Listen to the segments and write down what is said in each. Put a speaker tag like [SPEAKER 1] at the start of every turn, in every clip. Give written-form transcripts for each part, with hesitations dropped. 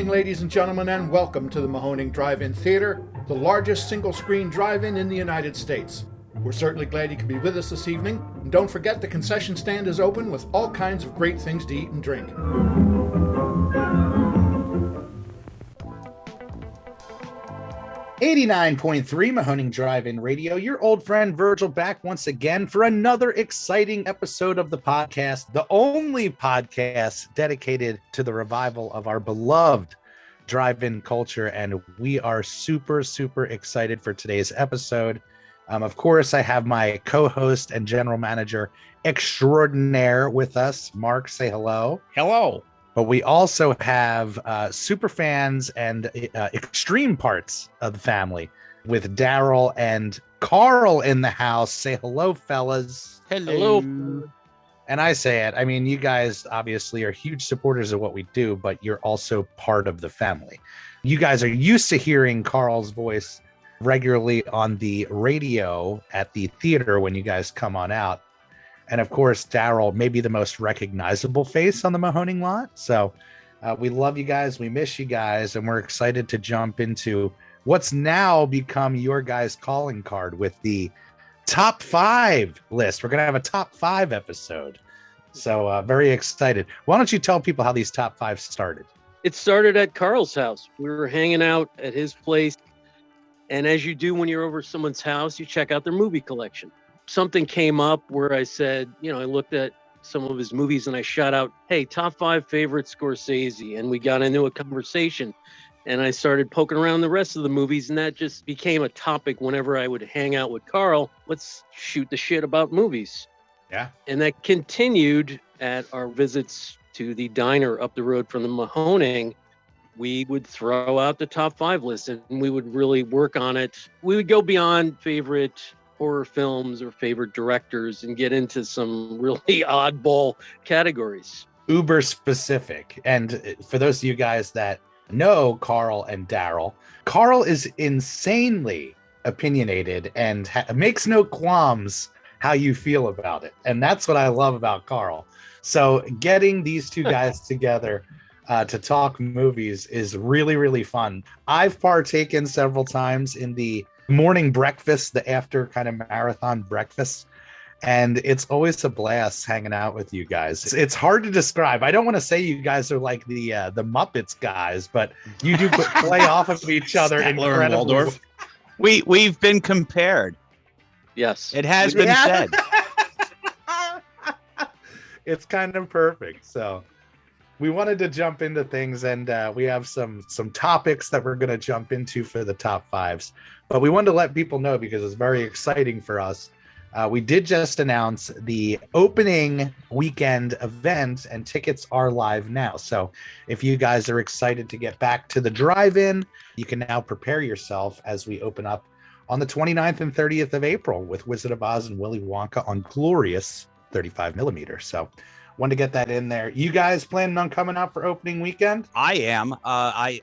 [SPEAKER 1] evening, ladies and gentlemen, and welcome to the Mahoning Drive-In Theater, the largest single-screen drive-in in the United States. We're certainly glad you could be with us this evening, and don't forget the concession stand is open with all kinds of great things to eat and drink.
[SPEAKER 2] 89.3 Mahoning Drive-In Radio, your old friend Virgil back once again for another exciting episode of the podcast, the only podcast dedicated to the revival of our beloved drive-in culture, and we are super, super excited for today's episode. Of course, I have my co-host and general manager extraordinaire with us. Mark, say hello.
[SPEAKER 3] Hello.
[SPEAKER 2] But we also have super fans and extreme parts of the family with Darryl and Carl in the house. Say hello, fellas.
[SPEAKER 3] Hello.
[SPEAKER 2] And I say it. I mean, you guys obviously are huge supporters of what we do, but you're also part of the family. You guys are used to hearing Carl's voice regularly on the radio at the theater when you guys come on out. And of course, Darryl may be the most recognizable face on the Mahoning lot. So we love you guys. We miss you guys. And we're excited to jump into what's now become your guys' calling card with the top 5 list. We're going to have a top 5 episode. So very excited. Why don't you tell people how these top 5 started?
[SPEAKER 3] It started at Carl's house. We were hanging out at his place. And as you do when you're over someone's house, you check out their movie collection. Something came up where I said, I looked at some of his movies and I shot out, hey, top 5 favorite Scorsese. And we got into a conversation and I started poking around the rest of the movies. And that just became a topic whenever I would hang out with Carl. Let's shoot the shit about movies.
[SPEAKER 2] Yeah.
[SPEAKER 3] And that continued at our visits to the diner up the road from the Mahoning. We would throw out the top 5 list and we would really work on it. We would go beyond favorite horror films or favorite directors and get into some really oddball categories.
[SPEAKER 2] Uber specific. And for those of you guys that know Carl and Darryl, Carl is insanely opinionated and makes no qualms how you feel about it. And that's what I love about Carl. So getting these two guys together to talk movies is really, really fun. I've partaken several times in the morning breakfast, the after kind of marathon breakfast, and it's always a blast hanging out with you guys. It's hard to describe. I don't want to say you guys are like the Muppets guys, but you do play off of each other incredibly.
[SPEAKER 4] We've been compared.
[SPEAKER 3] Yes,
[SPEAKER 4] it has been said.
[SPEAKER 2] It's kind of perfect. So we wanted to jump into things, and we have some topics that we're going to jump into for the top 5s. But we wanted to let people know because it's very exciting for us. We did just announce the opening weekend event, and tickets are live now. So if you guys are excited to get back to the drive-in, you can now prepare yourself as we open up on the 29th and 30th of April with Wizard of Oz and Willy Wonka on glorious 35 millimeter. So wanted to get that in there. You guys planning on coming out for opening weekend?
[SPEAKER 4] I am. I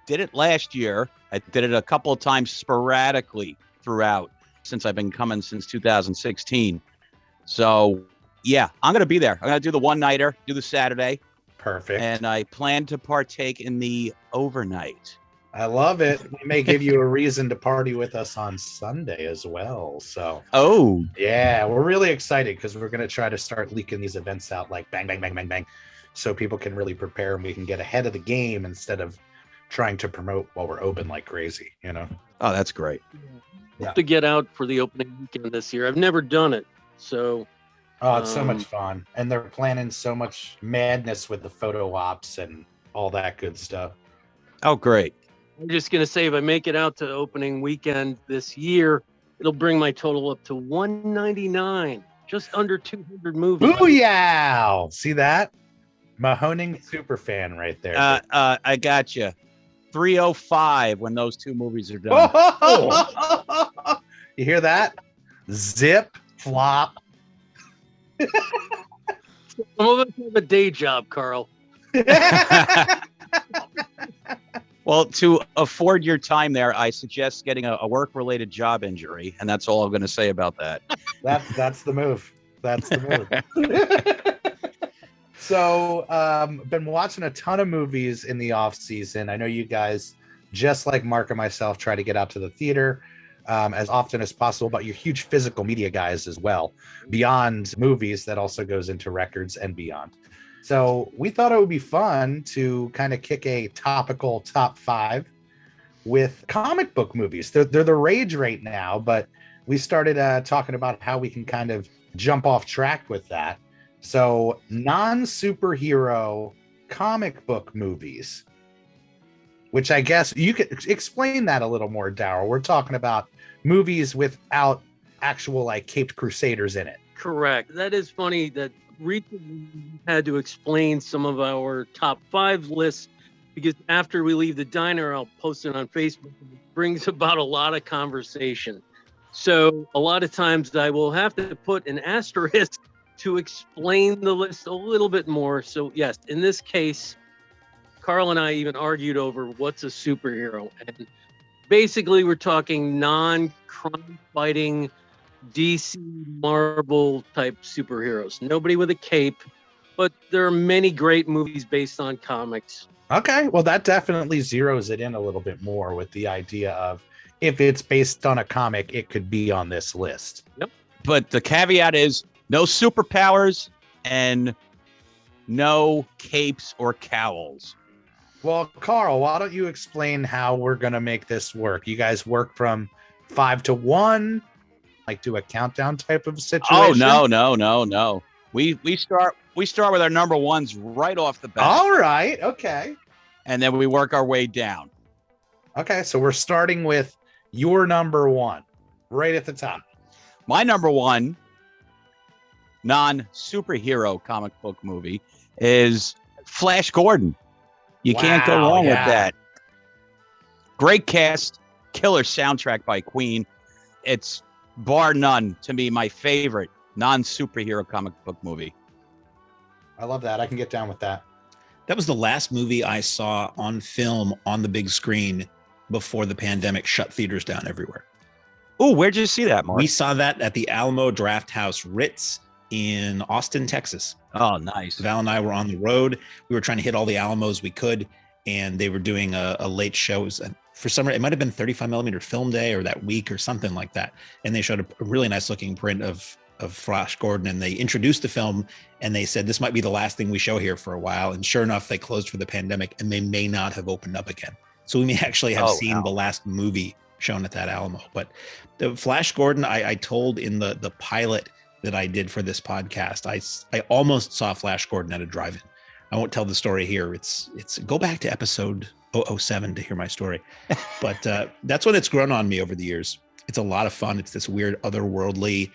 [SPEAKER 4] did it last year. I did it a couple of times sporadically throughout since I've been coming since 2016. So yeah, I'm going to be there. I'm going to do the one-nighter, do the Saturday.
[SPEAKER 2] Perfect.
[SPEAKER 4] And I plan to partake in the overnight.
[SPEAKER 2] I love it. We may give you a reason to party with us on Sunday as well. So,
[SPEAKER 4] oh,
[SPEAKER 2] yeah, we're really excited because we're going to try to start leaking these events out like bang, bang, bang, bang, bang, so people can really prepare and we can get ahead of the game instead of trying to promote while we're open like crazy,
[SPEAKER 4] Oh, that's great.
[SPEAKER 2] Yeah.
[SPEAKER 3] To get out for the opening weekend this year. I've never done it. So,
[SPEAKER 2] it's so much fun. And they're planning so much madness with the photo ops and all that good stuff.
[SPEAKER 4] Oh, great.
[SPEAKER 3] I'm just going to say, if I make it out to opening weekend this year, it'll bring my total up to 199, just under 200 movies.
[SPEAKER 2] Booyah! See that? Mahoning super fan right there.
[SPEAKER 4] I got you. 305 when those 2 movies are done.
[SPEAKER 2] Oh! You hear that? Zip, flop.
[SPEAKER 3] Some of us have a day job, Carl.
[SPEAKER 4] Well, to afford your time there, I suggest getting a work-related job injury, and that's all I'm going to say about that.
[SPEAKER 2] That's the move. That's the move. So, been watching a ton of movies in the off season. I know you guys, just like Mark and myself, try to get out to the theater as often as possible, but you're huge physical media guys as well. Beyond movies, that also goes into records and beyond. So we thought it would be fun to kind of kick a topical top 5 with comic book movies. They're the rage right now, but we started talking about how we can kind of jump off track with that. So non-superhero comic book movies, which I guess you could explain that a little more, Darryl. We're talking about movies without actual like caped crusaders in it.
[SPEAKER 3] Correct. That is funny that recently we had to explain some of our top 5 lists because after we leave the diner, I'll post it on Facebook. It brings about a lot of conversation. So a lot of times I will have to put an asterisk to explain the list a little bit more. So yes, in this case, Carl and I even argued over what's a superhero. And basically we're talking non-crime fighting DC Marvel type superheroes. Nobody with a cape, but there are many great movies based on comics.
[SPEAKER 2] Okay, well that definitely zeroes it in a little bit more with the idea of if it's based on a comic, it could be on this list.
[SPEAKER 3] Yep.
[SPEAKER 4] But the caveat is no superpowers and no capes or cowls.
[SPEAKER 2] Well, Carl, why don't you explain how we're going to make this work? You guys work from 5 to 1, like do a countdown type of situation?
[SPEAKER 4] Oh, no. We start with our number ones right off the bat.
[SPEAKER 2] All right. Okay.
[SPEAKER 4] And then we work our way down.
[SPEAKER 2] Okay. So we're starting with your number 1 right at the top.
[SPEAKER 4] My number 1 non-superhero comic book movie is Flash Gordon. You can't go wrong with that. Great cast, killer soundtrack by Queen. It's bar none to me my favorite non-superhero comic book movie.
[SPEAKER 2] I love that. I can get down with that.
[SPEAKER 5] That was the last movie I saw on film on the big screen before the pandemic shut theaters down everywhere.
[SPEAKER 4] Oh, where'd you see that, Mark?
[SPEAKER 5] We saw that at the Alamo Draft House Ritz in Austin, Texas.
[SPEAKER 4] Oh, nice.
[SPEAKER 5] Val and I were on the road. We were trying to hit all the Alamos we could, and they were doing a late show. For some reason, it might have been 35 millimeter film day or that week or something like that. And they showed a really nice looking print of Flash Gordon, and they introduced the film, and they said this might be the last thing we show here for a while. And sure enough, they closed for the pandemic, and they may not have opened up again. So we may actually have seen the last movie shown at that Alamo. But the Flash Gordon, I told in the pilot that I did for this podcast, I almost saw Flash Gordon at a drive-in. I won't tell the story here. It's go back to episode 007 to hear my story. But that's when it's grown on me over the years. It's a lot of fun. It's this weird otherworldly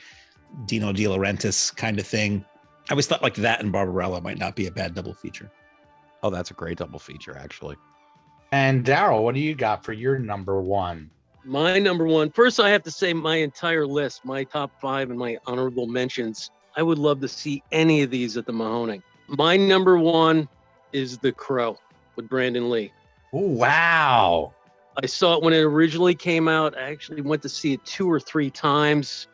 [SPEAKER 5] Dino De Laurentiis kind of thing. I always thought like that and Barbarella might not be a bad double feature.
[SPEAKER 4] Oh, that's a great double feature, actually.
[SPEAKER 2] And Darryl, what do you got for your number 1?
[SPEAKER 3] My number 1, first I have to say my entire list, my top 5 and my honorable mentions, I would love to see any of these at the Mahoning. My number 1 is The Crow with Brandon Lee.
[SPEAKER 2] Oh, wow.
[SPEAKER 3] I saw it when it originally came out. I actually went to see it 2 or 3 times.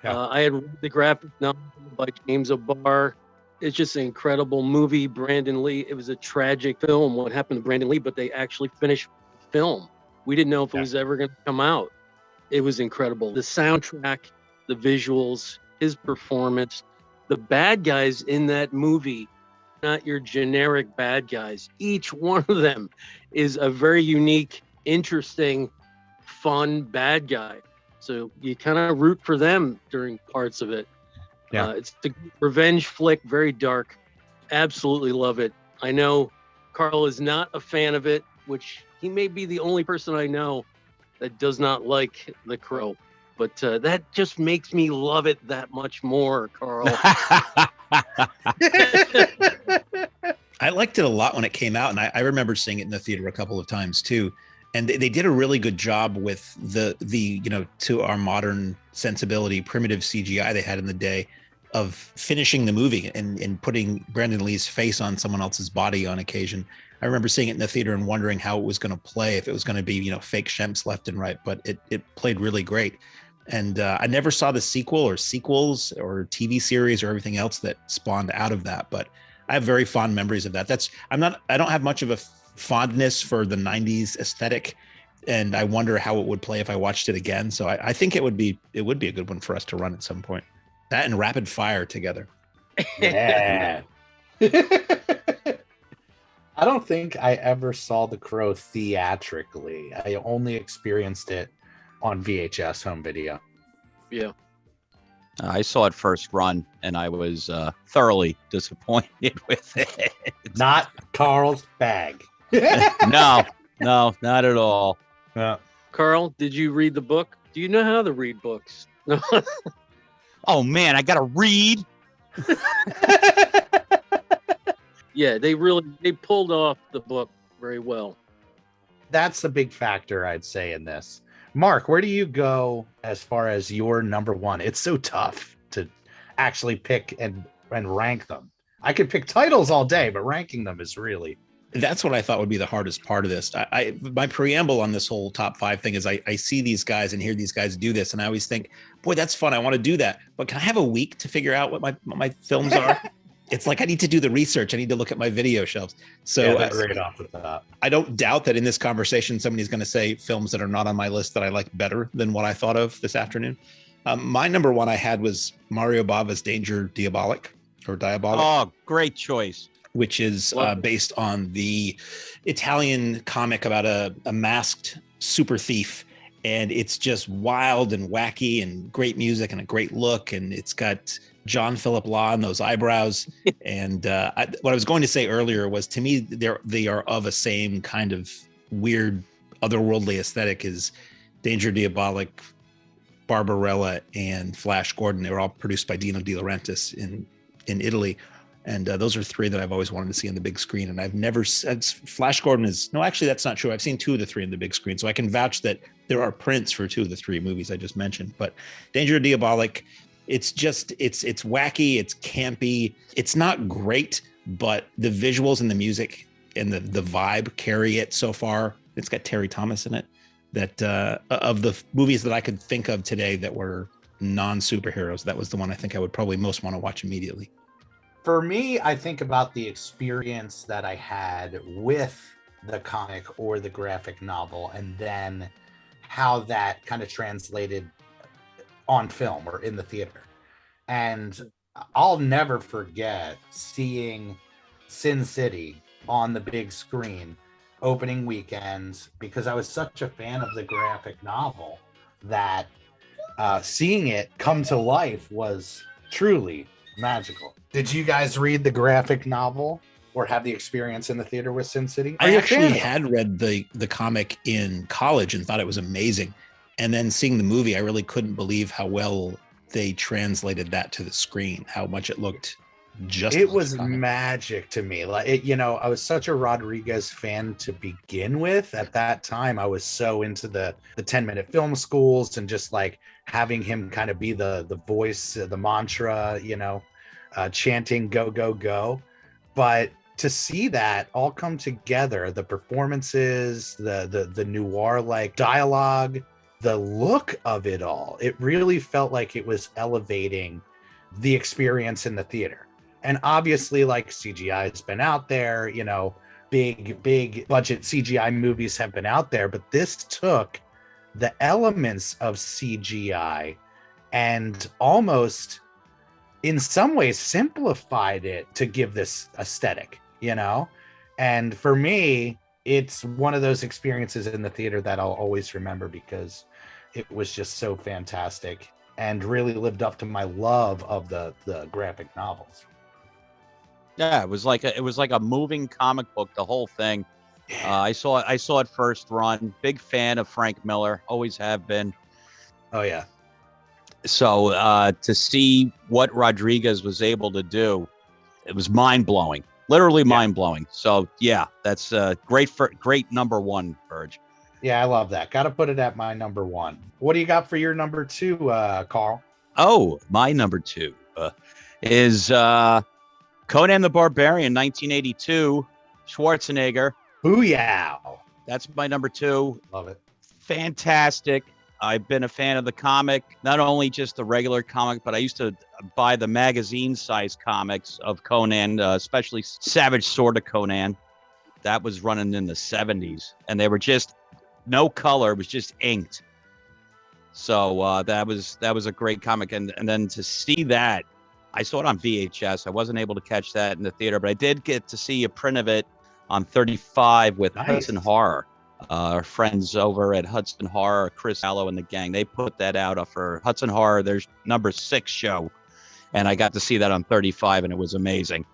[SPEAKER 2] Yeah.
[SPEAKER 3] I had read the graphic novel by James O'Barr. It's just an incredible movie. Brandon Lee, it was a tragic film, what happened to Brandon Lee, but they actually finished the film. We didn't know if it was ever going to come out. It was incredible. The soundtrack, the visuals, his performance, the bad guys in that movie, not your generic bad guys. Each one of them is a very unique, interesting, fun bad guy. So you kind of root for them during parts of it.
[SPEAKER 2] Yeah.
[SPEAKER 3] It's the revenge flick, very dark. Absolutely love it. I know Carl is not a fan of it, which he may be the only person I know that does not like The Crow. But that just makes me love it that much more, Carl.
[SPEAKER 5] I liked it a lot when it came out, and I remember seeing it in the theater a couple of times too. And they did a really good job with the to our modern sensibility, primitive CGI they had in the day of finishing the movie and putting Brandon Lee's face on someone else's body on occasion. I remember seeing it in the theater and wondering how it was going to play, if it was going to be, fake Shemps left and right, but it played really great. And I never saw the sequel or sequels or TV series or everything else that spawned out of that, but I have very fond memories of that. I don't have much of a fondness for the 90s aesthetic, and I wonder how it would play if I watched it again. So I think it would be a good one for us to run at some point. That and Rapid Fire together.
[SPEAKER 2] Yeah. I don't think I ever saw The Crow theatrically. I only experienced it on VHS home video.
[SPEAKER 3] Yeah.
[SPEAKER 4] I saw it first run, and I was thoroughly disappointed with it.
[SPEAKER 2] Not Carl's bag.
[SPEAKER 4] No, not at all.
[SPEAKER 3] Carl, did you read the book? Do you know how to read books? No.
[SPEAKER 4] Oh man, I gotta read.
[SPEAKER 3] Yeah, they pulled off the book very well.
[SPEAKER 2] That's the big factor, I'd say, in this. Mark, where do you go as far as your number one? It's so tough to actually pick and rank them. I could pick titles all day, but ranking them is really...
[SPEAKER 5] That's what I thought would be the hardest part of this. My preamble on this whole top 5 thing is I see these guys and hear these guys do this, and I always think, boy, that's fun. I want to do that. But can I have a week to figure out what my films are? It's like I need to do the research. I need to look at my video shelves. So
[SPEAKER 2] that's right off the top.
[SPEAKER 5] I don't doubt that in this conversation, somebody's going to say films that are not on my list that I like better than what I thought of this afternoon. My number one I had was Mario Bava's Danger Diabolic.
[SPEAKER 4] Oh, great choice.
[SPEAKER 5] Which is based on the Italian comic about a masked super thief. And it's just wild and wacky and great music and a great look. And it's got John Philip Law and those eyebrows. And what I was going to say earlier was, to me, they are of a same kind of weird otherworldly aesthetic as Danger Diabolic, Barbarella, and Flash Gordon. They were all produced by Dino De Laurentiis in Italy. And those are 3 that I've always wanted to see on the big screen. And I've never said Flash Gordon is, no, actually, that's not true. I've seen 2 of the 3 in the big screen. So I can vouch that there are prints for 2 of the 3 movies I just mentioned. But Danger Diabolic, it's wacky, it's campy. It's not great, but the visuals and the music and the vibe carry it so far. It's got Terry Thomas in it. That of the movies that I could think of today that were non-superheroes, that was the one I think I would probably most want to watch immediately.
[SPEAKER 2] For me, I think about the experience that I had with the comic or the graphic novel, and then how that kind of translated on film or in the theater. And I'll never forget seeing Sin City on the big screen opening weekends, because I was such a fan of the graphic novel that seeing it come to life was truly magical. Did you guys read the graphic novel or have the experience in the theater with Sin City?
[SPEAKER 5] I actually had read the comic in college and thought it was amazing. And then seeing the movie, I really couldn't believe how well they translated that to the screen, how much it looked
[SPEAKER 2] it was magic to me. Like, I was such a Rodriguez fan to begin with. At that time, I was so into the 10-minute film schools and just like having him kind of be the voice, the mantra, chanting go, go, go. But to see that all come together, the performances, the noir-like dialogue, the look of it all, it really felt like it was elevating the experience in the theater. And obviously, like, CGI has been out there, big budget CGI movies have been out there, but this took the elements of CGI and almost in some ways simplified it to give this aesthetic, And for me, it's one of those experiences in the theater that I'll always remember, because it was just so fantastic and really lived up to my love of the graphic novels.
[SPEAKER 4] Yeah, it was like a moving comic book, the whole thing. I saw it first run. Big fan of Frank Miller, always have been.
[SPEAKER 2] Oh yeah.
[SPEAKER 4] So to see what Rodriguez was able to do, it was mind blowing, literally mind blowing. So yeah, that's great number one, Virg.
[SPEAKER 2] Yeah, I love that. Got to put it at my number one. What do you got for your number 2, Carl?
[SPEAKER 4] Oh, my number 2 is Conan the Barbarian, 1982, Schwarzenegger.
[SPEAKER 2] Booyah!
[SPEAKER 4] That's my number 2.
[SPEAKER 2] Love it.
[SPEAKER 4] Fantastic. I've been a fan of the comic, not only just the regular comic, but I used to buy the magazine-sized comics of Conan, especially Savage Sword of Conan. That was running in the 70s, and they were just no color; it was just inked. So that was a great comic, and then to see that, I saw it on VHS. I wasn't able to catch that in the theater, but I did get to see a print of it on 35 with
[SPEAKER 2] Nice.
[SPEAKER 4] Hudson Horror. Our friends over at Hudson Horror, Chris Allo and the gang, they put that out for Hudson Horror. There's number 6 show, and I got to see that on 35, and it was amazing.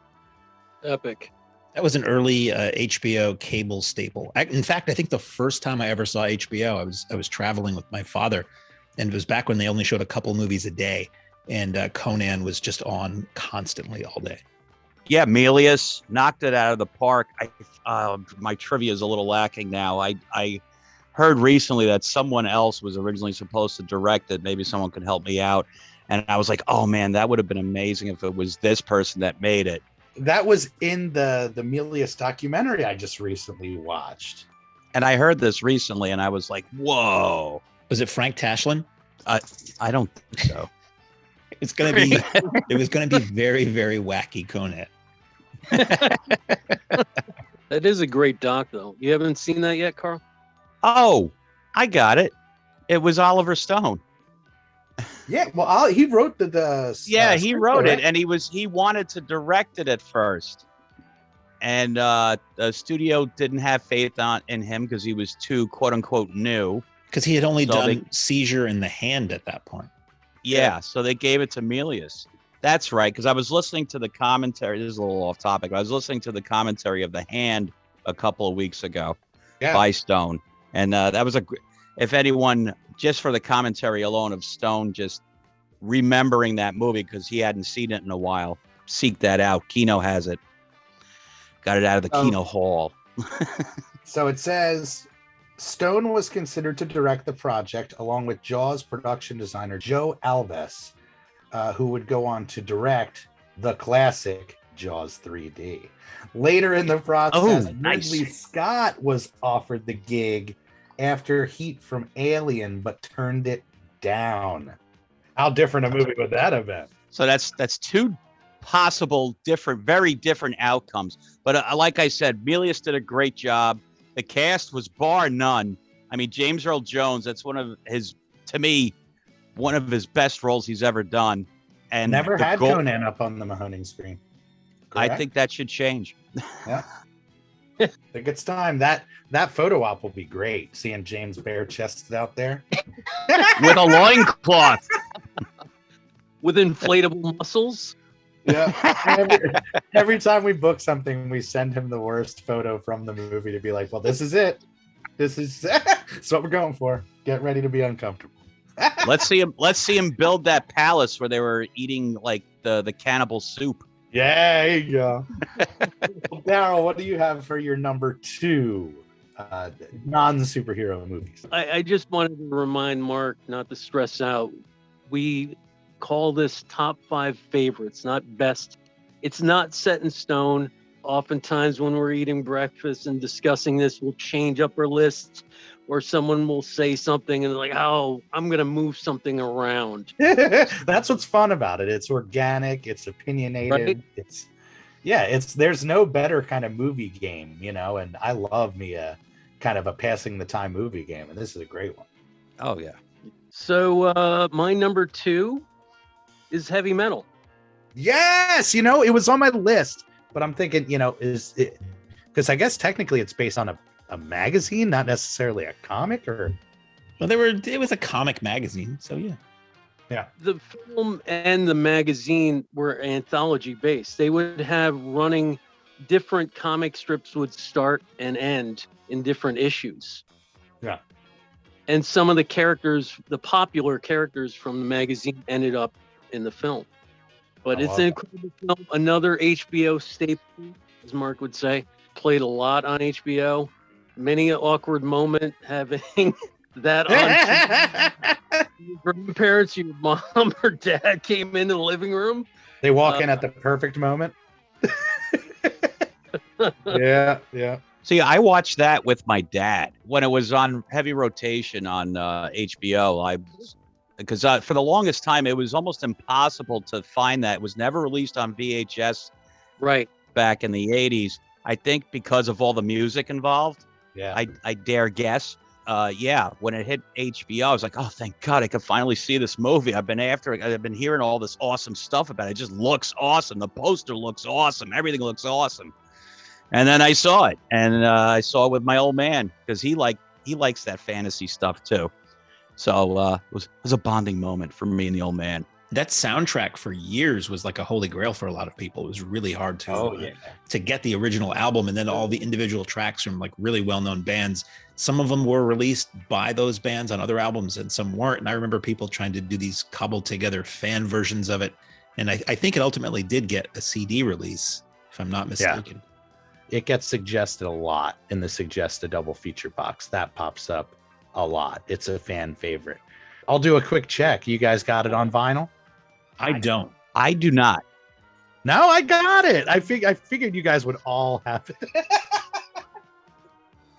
[SPEAKER 3] Epic.
[SPEAKER 5] That was an early HBO cable staple. In fact, I think the first time I ever saw HBO, I was traveling with my father, and it was back when they only showed a couple movies a day, and Conan was just on constantly all day.
[SPEAKER 4] Yeah, Melius knocked it out of the park. My trivia is a little lacking now. I heard recently that someone else was originally supposed to direct it. Maybe someone could help me out. And I was like, oh man, that would have been amazing if it was this person that made it.
[SPEAKER 2] That was in the Melius documentary I just recently watched.
[SPEAKER 4] And I heard this recently, and I was like, whoa.
[SPEAKER 5] Was it Frank Tashlin?
[SPEAKER 4] I don't think so.
[SPEAKER 5] It was gonna be very, very wacky Conan.
[SPEAKER 3] That is a great doc, though. You haven't seen that yet, Carl?
[SPEAKER 4] Oh, I got it. It was Oliver Stone.
[SPEAKER 2] Yeah, well, he wrote the
[SPEAKER 4] Yeah, he wrote
[SPEAKER 2] right?
[SPEAKER 4] it, and he wanted to direct it at first, and the studio didn't have faith in him because he was too quote unquote new.
[SPEAKER 5] Because he had only done Seizure in the Hand at that point.
[SPEAKER 4] Yeah, so they gave it to Melius. That's right, because I was listening to the commentary. This is a little off topic, but I was listening to the commentary of The Hand a couple of weeks ago by Stone, and that was if anyone, just for the commentary alone of Stone, just remembering that movie because he hadn't seen it in a while, seek that out. Kino has it. Got it out of the Kino Hall.
[SPEAKER 2] So it says Stone was considered to direct the project along with Jaws production designer Joe Alves, who would go on to direct the classic Jaws 3D. Later in the process, Ridley Scott was offered the gig after heat from Alien, but turned it down. How different a movie would that have been?
[SPEAKER 4] So that's two possible very different outcomes. But like I said, Melius did a great job. The cast was bar none. I mean, James Earl Jones, that's one of his best roles he's ever done. And
[SPEAKER 2] never had Conan up on the Mahoning screen. Correct?
[SPEAKER 4] I think that should change.
[SPEAKER 2] Yeah. I think it's time. That photo op will be great. Seeing James bare chested out there.
[SPEAKER 4] With a loincloth.
[SPEAKER 3] With inflatable muscles.
[SPEAKER 2] Yeah. Every time we book something, we send him the worst photo from the movie to be like, well, this is it. This is what we're going for. Get ready to be uncomfortable.
[SPEAKER 4] Let's see him build that palace where they were eating like the cannibal soup.
[SPEAKER 2] Yeah, there you go. Darryl, what do you have for your number 2 non-superhero movies?
[SPEAKER 3] I just wanted to remind Mark not to stress out. We call this top 5 favorites, not best. It's not set in stone. Oftentimes when we're eating breakfast and discussing this, we'll change up our lists, or someone will say something and like, oh, I'm going to move something around.
[SPEAKER 2] That's what's fun about it. It's organic. It's opinionated. Right? There's no better kind of movie game, and I love me a kind of a passing the time movie game. And this is a great one.
[SPEAKER 4] Oh yeah.
[SPEAKER 3] So my number 2 is Heavy Metal.
[SPEAKER 2] Yes. It was on my list, but I'm thinking, is it, because I guess technically it's based on a magazine, not necessarily a comic, or
[SPEAKER 5] well, it was a comic magazine, so yeah.
[SPEAKER 3] The film and the magazine were anthology based. They would have running different comic strips would start and end in different issues.
[SPEAKER 2] Yeah.
[SPEAKER 3] And some of the characters, the popular characters from the magazine, ended up in the film. But it's an incredible film. Another HBO staple, as Mark would say. Played a lot on HBO. Many an awkward moment having that on your grandparents, your mom or dad came into the living room.
[SPEAKER 2] They walk in at the perfect moment. Yeah.
[SPEAKER 4] See, I watched that with my dad when it was on heavy rotation on HBO. Because for the longest time, it was almost impossible to find that. It was never released on VHS
[SPEAKER 3] Right.
[SPEAKER 4] back in the 80s. I think because of all the music involved.
[SPEAKER 2] Yeah.
[SPEAKER 4] I dare guess. Yeah, when it hit HBO, I was like, oh, thank God I could finally see this movie. I've been after it. I've been hearing all this awesome stuff about it. It just looks awesome. The poster looks awesome. Everything looks awesome. And then I saw it, and I saw it with my old man because he likes that fantasy stuff too. So it was a bonding moment for me and the old man.
[SPEAKER 5] That soundtrack for years was like a holy grail for a lot of people. It was really hard to get the original album, and then all the individual tracks from like really well-known bands. Some of them were released by those bands on other albums, and some weren't. And I remember people trying to do these cobbled together fan versions of it. And I think it ultimately did get a CD release, if I'm not mistaken.
[SPEAKER 2] Yeah. It gets suggested a lot in the suggested double feature box. That pops up a lot. It's a fan favorite. I'll do a quick check. You guys got it on vinyl?
[SPEAKER 5] I don't.
[SPEAKER 4] I do not.
[SPEAKER 2] No, I got it. I figured you guys would all have it.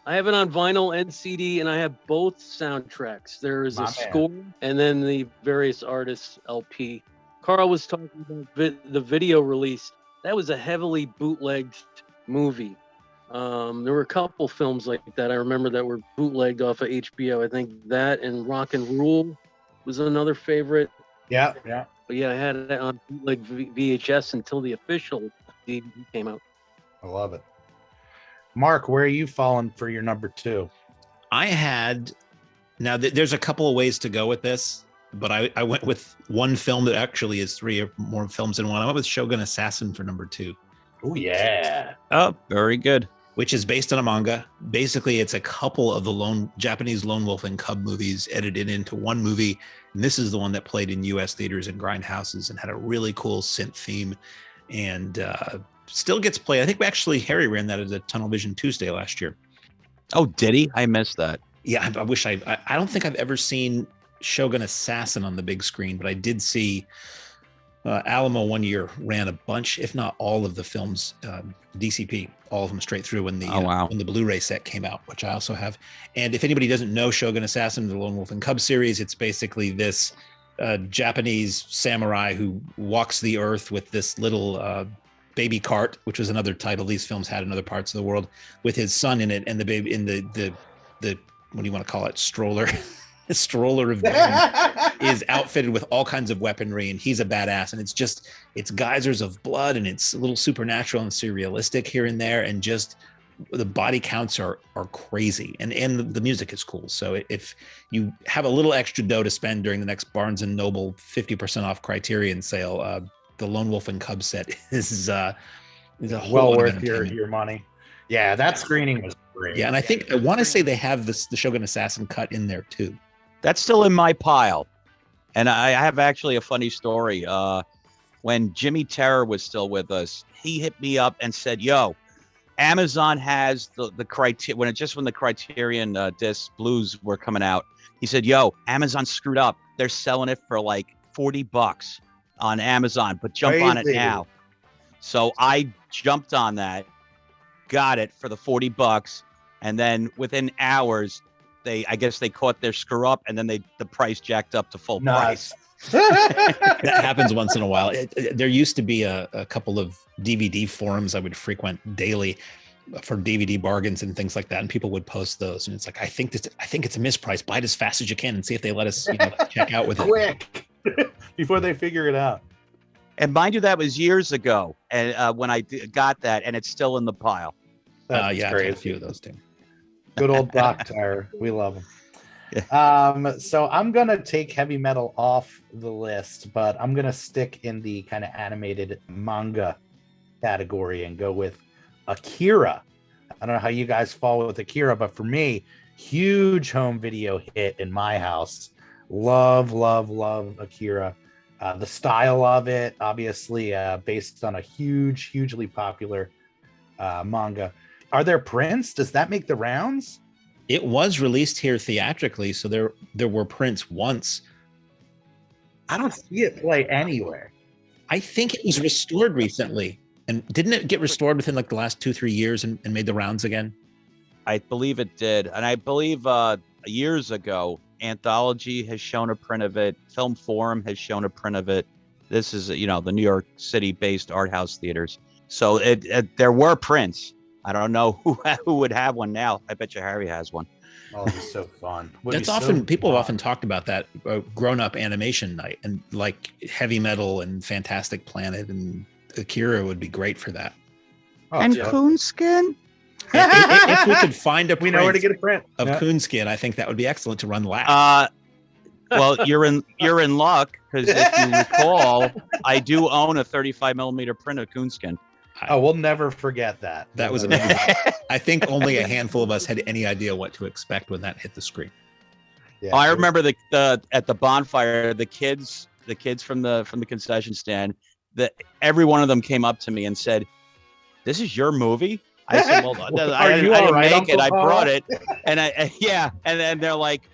[SPEAKER 3] I have it on vinyl and CD, and I have both soundtracks. There is a score and then the various artists LP. Carl was talking about the video release. That was a heavily bootlegged movie. There were a couple films like that I remember that were bootlegged off of HBO. I think that and Rock and Rule was another favorite.
[SPEAKER 2] Yeah.
[SPEAKER 3] But yeah, I had it on bootleg VHS until the official DVD came out.
[SPEAKER 2] I love it. Mark, where are you falling for your number 2?
[SPEAKER 5] I had, now there's a couple of ways to go with this, but I went with one film that actually is 3 or more films in one. I went with Shogun Assassin for number 2.
[SPEAKER 2] Oh, yeah.
[SPEAKER 4] Oh, very good.
[SPEAKER 5] Which is based on a manga. Basically, it's a couple of the Japanese lone wolf and cub movies edited into one movie. And this is the one that played in US theaters and grindhouses and had a really cool synth theme, and still gets played. I think Harry ran that as a Tunnel Vision Tuesday last year.
[SPEAKER 4] Oh, did he? I missed that.
[SPEAKER 5] Yeah, I wish I don't think I've ever seen Shogun Assassin on the big screen, but I did see Alamo one year ran a bunch, if not all of the films, DCP, all of them straight through when the Blu-ray set came out, which I also have. And if anybody doesn't know Shogun Assassin, the Lone Wolf and Cub series, it's basically this Japanese samurai who walks the earth with this little baby cart, which was another title these films had in other parts of the world, with his son in it, and the baby in the what do you want to call it, stroller. The stroller of doom is outfitted with all kinds of weaponry, and he's a badass. And it's geysers of blood, and it's a little supernatural and surrealistic here and there, and just the body counts are crazy, and the music is cool. So if you have a little extra dough to spend during the next Barnes and Noble 50% off Criterion sale, the Lone Wolf and Cub set is a whole
[SPEAKER 2] well worth your money. Yeah, that screening was great.
[SPEAKER 5] Yeah, and I want to say they have the Shogun Assassin cut in there too.
[SPEAKER 4] That's still in my pile. And I have actually a funny story. When Jimmy Terror was still with us, he hit me up and said, yo, Amazon has the Criterion, when the Criterion disc blues were coming out, he said, yo, Amazon screwed up. They're selling it for like $40 on Amazon, but jump on it now. So I jumped on that, got it for the $40, and then within hours, I guess they caught their screw up, and then the price jacked up to full price.
[SPEAKER 5] That happens once in a while. There used to be a couple of DVD forums I would frequent daily for DVD bargains and things like that, and people would post those, and it's like, I think it's a misprice. Buy it as fast as you can and see if they let us check out with it
[SPEAKER 2] quick before they figure it out.
[SPEAKER 4] And mind you, that was years ago, and when I got that, and it's still in the pile.
[SPEAKER 5] Yeah, I've had a few of those too.
[SPEAKER 2] Good old Doc Terror. We love him. Yeah. So I'm going to take heavy metal off the list, but I'm going to stick in the kind of animated manga category and go with Akira. I don't know how you guys fall with Akira, but for me, huge home video hit in my house. Love Akira. The style of it, obviously based on a hugely popular manga. Are there prints? Does that make the rounds?
[SPEAKER 5] It was released here theatrically, so there were prints once.
[SPEAKER 2] I don't see it play anywhere.
[SPEAKER 5] I think it was restored recently. And didn't it get restored within like the last 2-3 years and made the rounds again?
[SPEAKER 4] I believe it did. And I believe years ago, Anthology has shown a print of it. Film Forum has shown a print of it. This is, the New York City-based art house theaters. So there were prints. I don't know who would have one now. I bet you Harry has one.
[SPEAKER 2] Oh, it'd be so fun.
[SPEAKER 5] That's often people have often talked about that grown-up animation night, and like Heavy Metal and Fantastic Planet and Akira would be great for that.
[SPEAKER 2] Oh,
[SPEAKER 4] and
[SPEAKER 2] yeah.
[SPEAKER 4] Coonskin.
[SPEAKER 5] If we could find a
[SPEAKER 2] We know where to get a print
[SPEAKER 5] of Coonskin, I think that would be excellent to run last.
[SPEAKER 4] Well, you're in luck, because if you recall, I do own a 35 millimeter print of Coonskin.
[SPEAKER 2] Oh, we'll never forget that.
[SPEAKER 5] That was amazing. I think only a handful of us had any idea what to expect when that hit the screen.
[SPEAKER 2] Yeah,
[SPEAKER 4] I remember the at the bonfire, the kids from the concession stand, every one of them came up to me and said, "This is your movie?" I said, "Well, I didn't make it. I brought it." And and then they're like,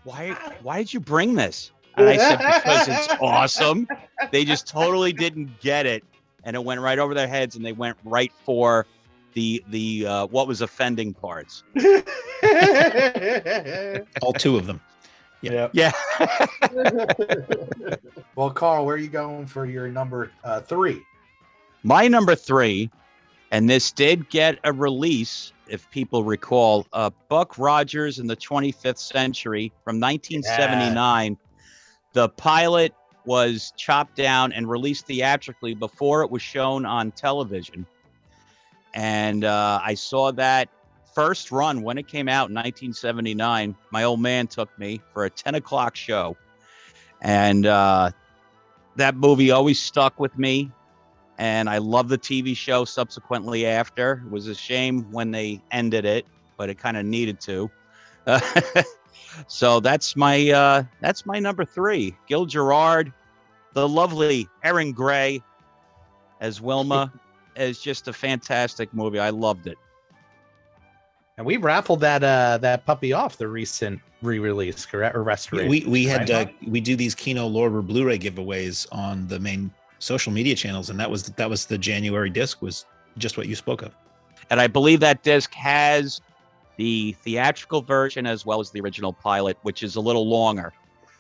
[SPEAKER 4] "Why did you bring this?" And I said, "Because it's awesome." They just totally didn't get it, and it went right over their heads, and they went right for the what was offending parts.
[SPEAKER 5] All two of them.
[SPEAKER 4] Yeah.
[SPEAKER 2] Well, Carl, where are you going for your number 3?
[SPEAKER 4] My number 3, and this did get a release, if people recall, Buck Rogers in the 25th Century from 1979. Yeah. The pilot was chopped down and released theatrically before it was shown on television. And I saw that first run when it came out in 1979. My old man took me for a 10 o'clock show. And that movie always stuck with me. And I love the TV show subsequently after. It was a shame when they ended it, but it kind of needed to. So that's my number 3. Gil Gerard, the lovely Erin Gray as Wilma, is just a fantastic movie. I loved it.
[SPEAKER 2] And we raffled that puppy off the recent re-release, correct, or restoration.
[SPEAKER 5] We had we do these Kino Lorber Blu-ray giveaways on the main social media channels, and that was the January disc, was just what you spoke of.
[SPEAKER 4] And I believe that disc has the theatrical version as well as the original pilot, which is a little longer.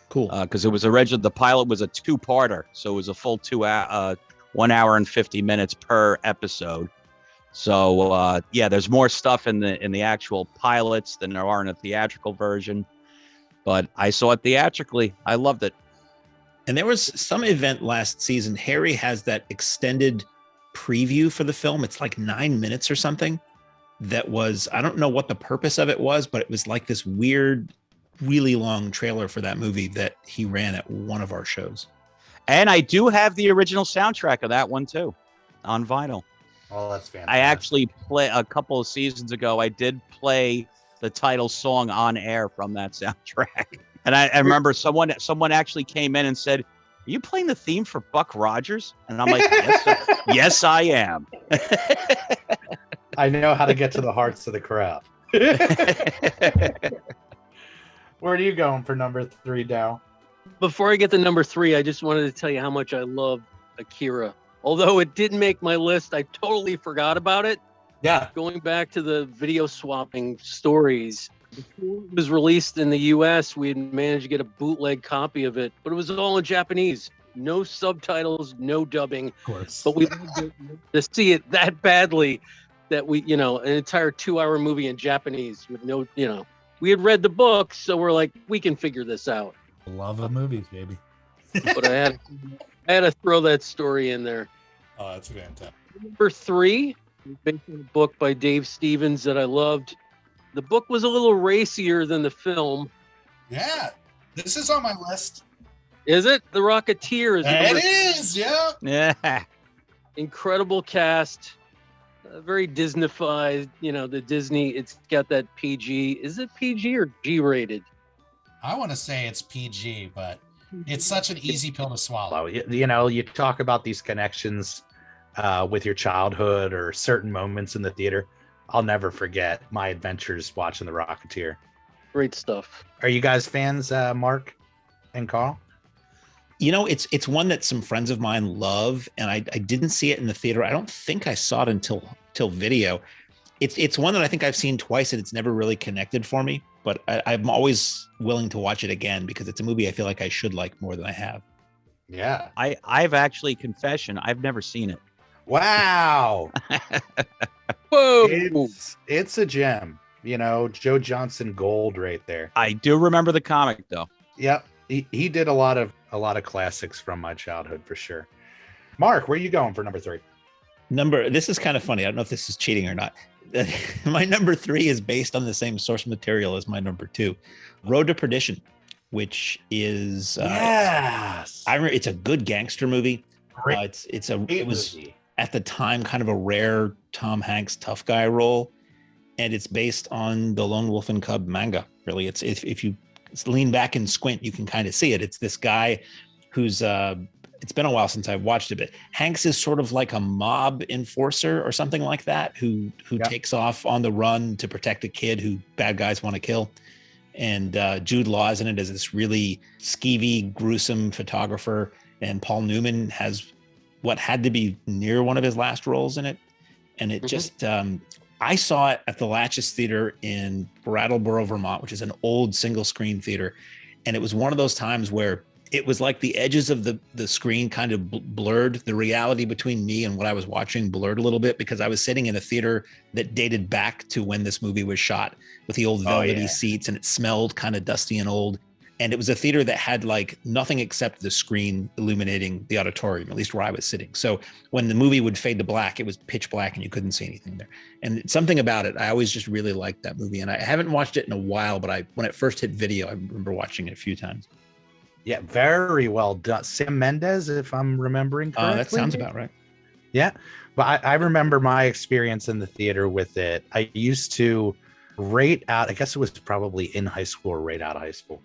[SPEAKER 5] Cool.
[SPEAKER 4] Because it was the pilot was a 2-parter, so it was a full 1 hour and 50 minutes per episode. So there's more stuff in the actual pilots than there are in a theatrical version. But I saw it theatrically. I loved it.
[SPEAKER 5] And there was some event last season. Harry has that extended preview for the film. It's like 9 minutes or something. That was, I don't know what the purpose of it was, but it was like this weird, really long trailer for that movie that he ran at one of our shows.
[SPEAKER 4] And I do have the original soundtrack of that one too, on vinyl.
[SPEAKER 2] Oh, that's fantastic.
[SPEAKER 4] I actually a couple of seasons ago, I did play the title song on air from that soundtrack. And I remember someone actually came in and said, "Are you playing the theme for Buck Rogers?" And I'm like, yes, I am.
[SPEAKER 2] I know how to get to the hearts of the crowd. Where are you going for number 3, Darryl?
[SPEAKER 3] Before I get to number 3, I just wanted to tell you how much I love Akira. Although it didn't make my list, I totally forgot about it.
[SPEAKER 2] Yeah.
[SPEAKER 3] Going back to the video swapping stories, before it was released in the US, we had managed to get a bootleg copy of it, but it was all in Japanese. No subtitles, no dubbing.
[SPEAKER 2] Of course.
[SPEAKER 3] But we wanted to see it that badly that we, an entire 2-hour movie in Japanese with no, we had read the book, so we're like, we can figure this out.
[SPEAKER 6] Love of movies, baby.
[SPEAKER 3] But I had to throw that story in there.
[SPEAKER 6] Oh, that's fantastic.
[SPEAKER 3] Number 3, based on a book by Dave Stevens that I loved. The book was a little racier than the film.
[SPEAKER 6] Yeah, this is on my list.
[SPEAKER 3] Is it? The Rocketeer is.
[SPEAKER 6] It is, yeah.
[SPEAKER 4] Yeah.
[SPEAKER 3] Incredible cast. Very Disney-fied. The Disney. It's got that PG. Is it PG or G-rated?
[SPEAKER 6] I want to say it's PG, but it's such an easy pill to swallow.
[SPEAKER 2] You talk about these connections with your childhood or certain moments in the theater. I'll never forget my adventures watching The Rocketeer.
[SPEAKER 3] Great stuff.
[SPEAKER 2] Are you guys fans, Mark and Carl?
[SPEAKER 5] It's one that some friends of mine love, and I didn't see it in the theater. I don't think I saw it until video. It's one that I think I've seen twice and it's never really connected for me, but I'm always willing to watch it again because it's a movie I feel like I should like more than I have.
[SPEAKER 2] Yeah.
[SPEAKER 4] I've actually confession, I've never seen it.
[SPEAKER 2] Wow.
[SPEAKER 3] Whoa!
[SPEAKER 2] It's a gem. You know, Joe Johnson gold right there.
[SPEAKER 4] I do remember the comic though.
[SPEAKER 2] Yep. He did a lot of classics from my childhood for sure. Mark, where are you going for number 3?
[SPEAKER 5] This is kind of funny. I don't know if this is cheating or not. My number 3 is based on the same source material as my number 2, Road to Perdition, which is
[SPEAKER 2] yes.
[SPEAKER 5] I remember it's a good gangster movie.
[SPEAKER 2] Great.
[SPEAKER 5] It was at the time kind of a rare Tom Hanks tough guy role, and it's based on the Lone Wolf and Cub manga. Really, it's if you lean back and squint, you can kind of see it. It's this guy who's it's been a while since I've watched it, but Hanks is sort of like a mob enforcer or something like that who takes off on the run to protect a kid who bad guys want to kill. And Jude Law is in it as this really skeevy, gruesome photographer. And Paul Newman has what had to be near one of his last roles in it. And it just, I saw it at the Latches Theater in Brattleboro, Vermont, which is an old single screen theater. And it was one of those times where it was like the edges of the screen kind of blurred. The reality between me and what I was watching blurred a little bit because I was sitting in a theater that dated back to when this movie was shot with the old velvety seats, and it smelled kind of dusty and old. And it was a theater that had like nothing except the screen illuminating the auditorium, at least where I was sitting. So when the movie would fade to black, it was pitch black and you couldn't see anything there. And something about it, I always just really liked that movie. And I haven't watched it in a while, but when it first hit video, I remember watching it a few times.
[SPEAKER 2] Yeah, very well done. Sam Mendes, if I'm remembering correctly.
[SPEAKER 5] That sounds about right.
[SPEAKER 2] Yeah, but I remember my experience in the theater with it. I used to right out, I guess it was probably in high school or right out of high school.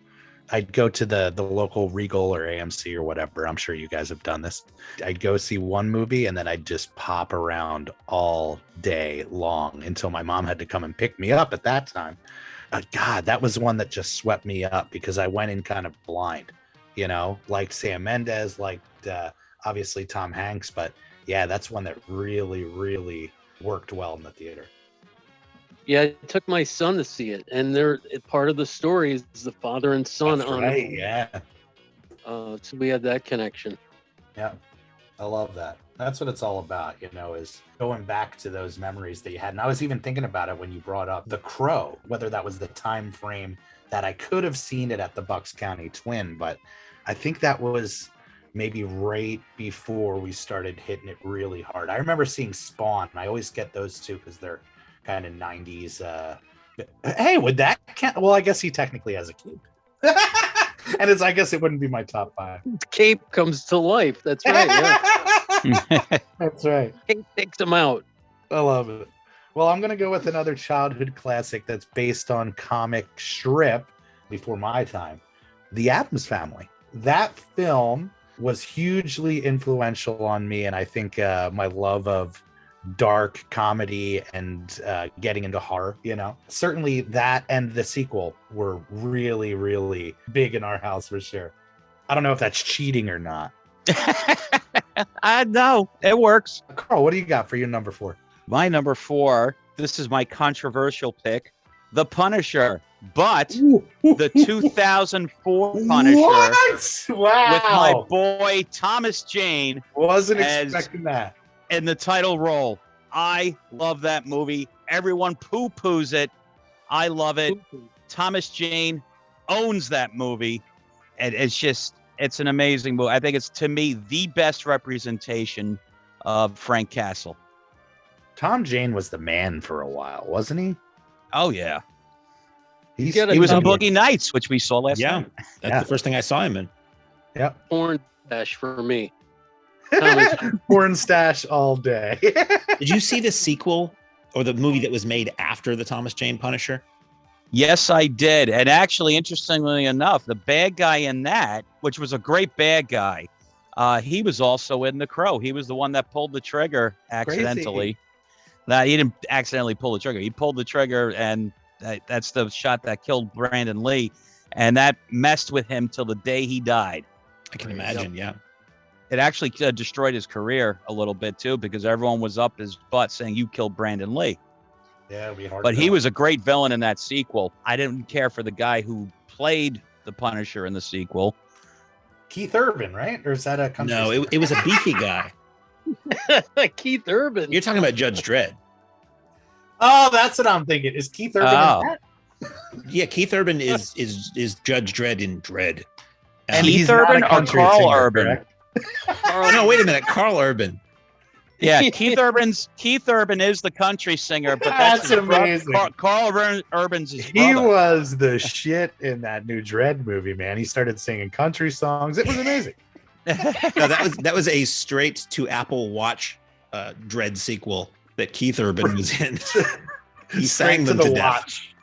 [SPEAKER 2] I'd go to the local Regal or AMC or whatever. I'm sure you guys have done this. I'd go see one movie and then I'd just pop around all day long until my mom had to come and pick me up at that time. God, that was one that just swept me up because I went in kind of blind. You know, like Sam Mendes, like obviously Tom Hanks. But yeah, that's one that really, really worked well in the theater.
[SPEAKER 3] Yeah, I took my son to see it. And part of the story is the father and son
[SPEAKER 2] That's
[SPEAKER 3] on
[SPEAKER 2] right,
[SPEAKER 3] it.
[SPEAKER 2] yeah.
[SPEAKER 3] So we had that connection.
[SPEAKER 2] Yeah, I love that. That's what it's all about, you know, is going back to those memories that you had. And I was even thinking about it when you brought up The Crow, whether that was the time frame that I could have seen it at the Bucks County Twin, but I think that was maybe right before we started hitting it really hard. I remember seeing Spawn. I always get those two because they're kind of 90s. Hey, would that count? Well, I guess he technically has a cape. And I guess it wouldn't be my top 5.
[SPEAKER 3] Cape comes to life. That's right. Yeah.
[SPEAKER 2] That's right.
[SPEAKER 3] Cape takes him out.
[SPEAKER 2] I love it. Well, I'm going to go with another childhood classic that's based on comic strip before my time, The Addams Family. That film was hugely influential on me, and I think my love of dark comedy and getting into horror, you know, certainly that and the sequel were really, really big in our house for sure. I don't know if that's cheating or not.
[SPEAKER 4] I know it works.
[SPEAKER 2] Carl, what do you got for your number 4?
[SPEAKER 4] My number 4, this is my controversial pick, The Punisher, but the 2004 Punisher.
[SPEAKER 2] What? Wow.
[SPEAKER 4] With my boy Thomas Jane.
[SPEAKER 2] Wasn't expecting that.
[SPEAKER 4] In the title role. I love that movie. Everyone poo-poos it. I love it. Thomas Jane owns that movie. And it's an amazing movie. I think it's, to me, the best representation of Frank Castle.
[SPEAKER 2] Tom Jane was the man for a while, wasn't he?
[SPEAKER 4] Oh, yeah.
[SPEAKER 2] He
[SPEAKER 4] was in Boogie Nights, which we saw last night.
[SPEAKER 5] That's the first thing I saw him in.
[SPEAKER 2] Yeah.
[SPEAKER 3] Porn stash for me.
[SPEAKER 2] Porn stash all day.
[SPEAKER 5] Did you see the sequel or the movie that was made after the Thomas Jane Punisher?
[SPEAKER 4] Yes, I did. And actually, interestingly enough, the bad guy in that, which was a great bad guy, he was also in The Crow. He was the one that pulled the trigger accidentally. He didn't accidentally pull the trigger. He pulled the trigger, and that's the shot that killed Brandon Lee. And that messed with him till the day he died.
[SPEAKER 5] I can imagine, yeah.
[SPEAKER 4] It actually destroyed his career a little bit, too, because everyone was up his butt saying, you killed Brandon Lee.
[SPEAKER 2] Yeah, it'd be hard.
[SPEAKER 4] But he was a great villain in that sequel. I didn't care for the guy who played the Punisher in the sequel.
[SPEAKER 2] Keith Urban, right? Or is that a country?
[SPEAKER 5] No, it was a beefy guy.
[SPEAKER 3] Keith Urban.
[SPEAKER 5] You're talking about Judge Dredd.
[SPEAKER 2] Oh, that's what I'm thinking. Is Keith Urban
[SPEAKER 4] Oh.
[SPEAKER 2] in that?
[SPEAKER 5] Yeah, Keith Urban is Judge Dredd in Dredd.
[SPEAKER 4] And
[SPEAKER 2] he's
[SPEAKER 4] Keith
[SPEAKER 2] not
[SPEAKER 4] Urban
[SPEAKER 2] a
[SPEAKER 4] or
[SPEAKER 2] country
[SPEAKER 4] Carl
[SPEAKER 2] singer,
[SPEAKER 4] Urban?
[SPEAKER 2] correct?
[SPEAKER 5] Oh, no, wait a minute, Carl Urban.
[SPEAKER 4] Yeah, Keith Urban is the country singer, but
[SPEAKER 2] That's
[SPEAKER 4] his brother.
[SPEAKER 2] amazing.
[SPEAKER 4] Carl Urban's his
[SPEAKER 2] He
[SPEAKER 4] brother.
[SPEAKER 2] was the shit in that new Dread movie, man. He started singing country songs. It was amazing.
[SPEAKER 5] No, that was a straight to Apple Watch Dredd sequel that Keith Urban was in. He sang them to death.
[SPEAKER 2] watch.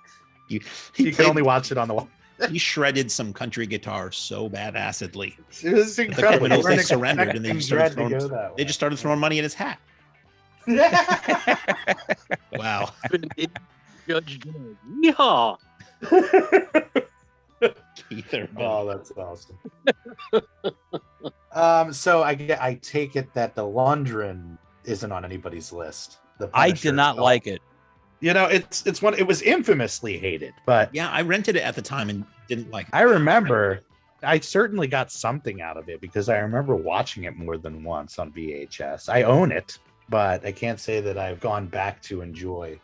[SPEAKER 5] You
[SPEAKER 2] You can only watch it on the watch.
[SPEAKER 5] He shredded some country guitar so badassedly.
[SPEAKER 2] It was incredible.
[SPEAKER 5] criminals,
[SPEAKER 2] You weren't
[SPEAKER 5] they surrendered and they just started
[SPEAKER 2] expecting Dredd to go
[SPEAKER 5] throwing-
[SPEAKER 2] that
[SPEAKER 5] They
[SPEAKER 2] way.
[SPEAKER 5] just started throwing money in his hat. Wow.
[SPEAKER 3] Judge Dredd. Yeehaw.
[SPEAKER 5] Keith Urban.
[SPEAKER 2] Oh, that's awesome. So I take it that the Lundgren isn't on anybody's list. The
[SPEAKER 4] I
[SPEAKER 2] Punisher
[SPEAKER 4] did not
[SPEAKER 2] itself.
[SPEAKER 4] like it.
[SPEAKER 2] You know, it's one. It was infamously hated, but
[SPEAKER 5] Yeah, I rented it at the time and didn't like it.
[SPEAKER 2] I remember I certainly got something out of it because I remember watching it more than once on VHS. I own it, but I can't say that I've gone back to enjoy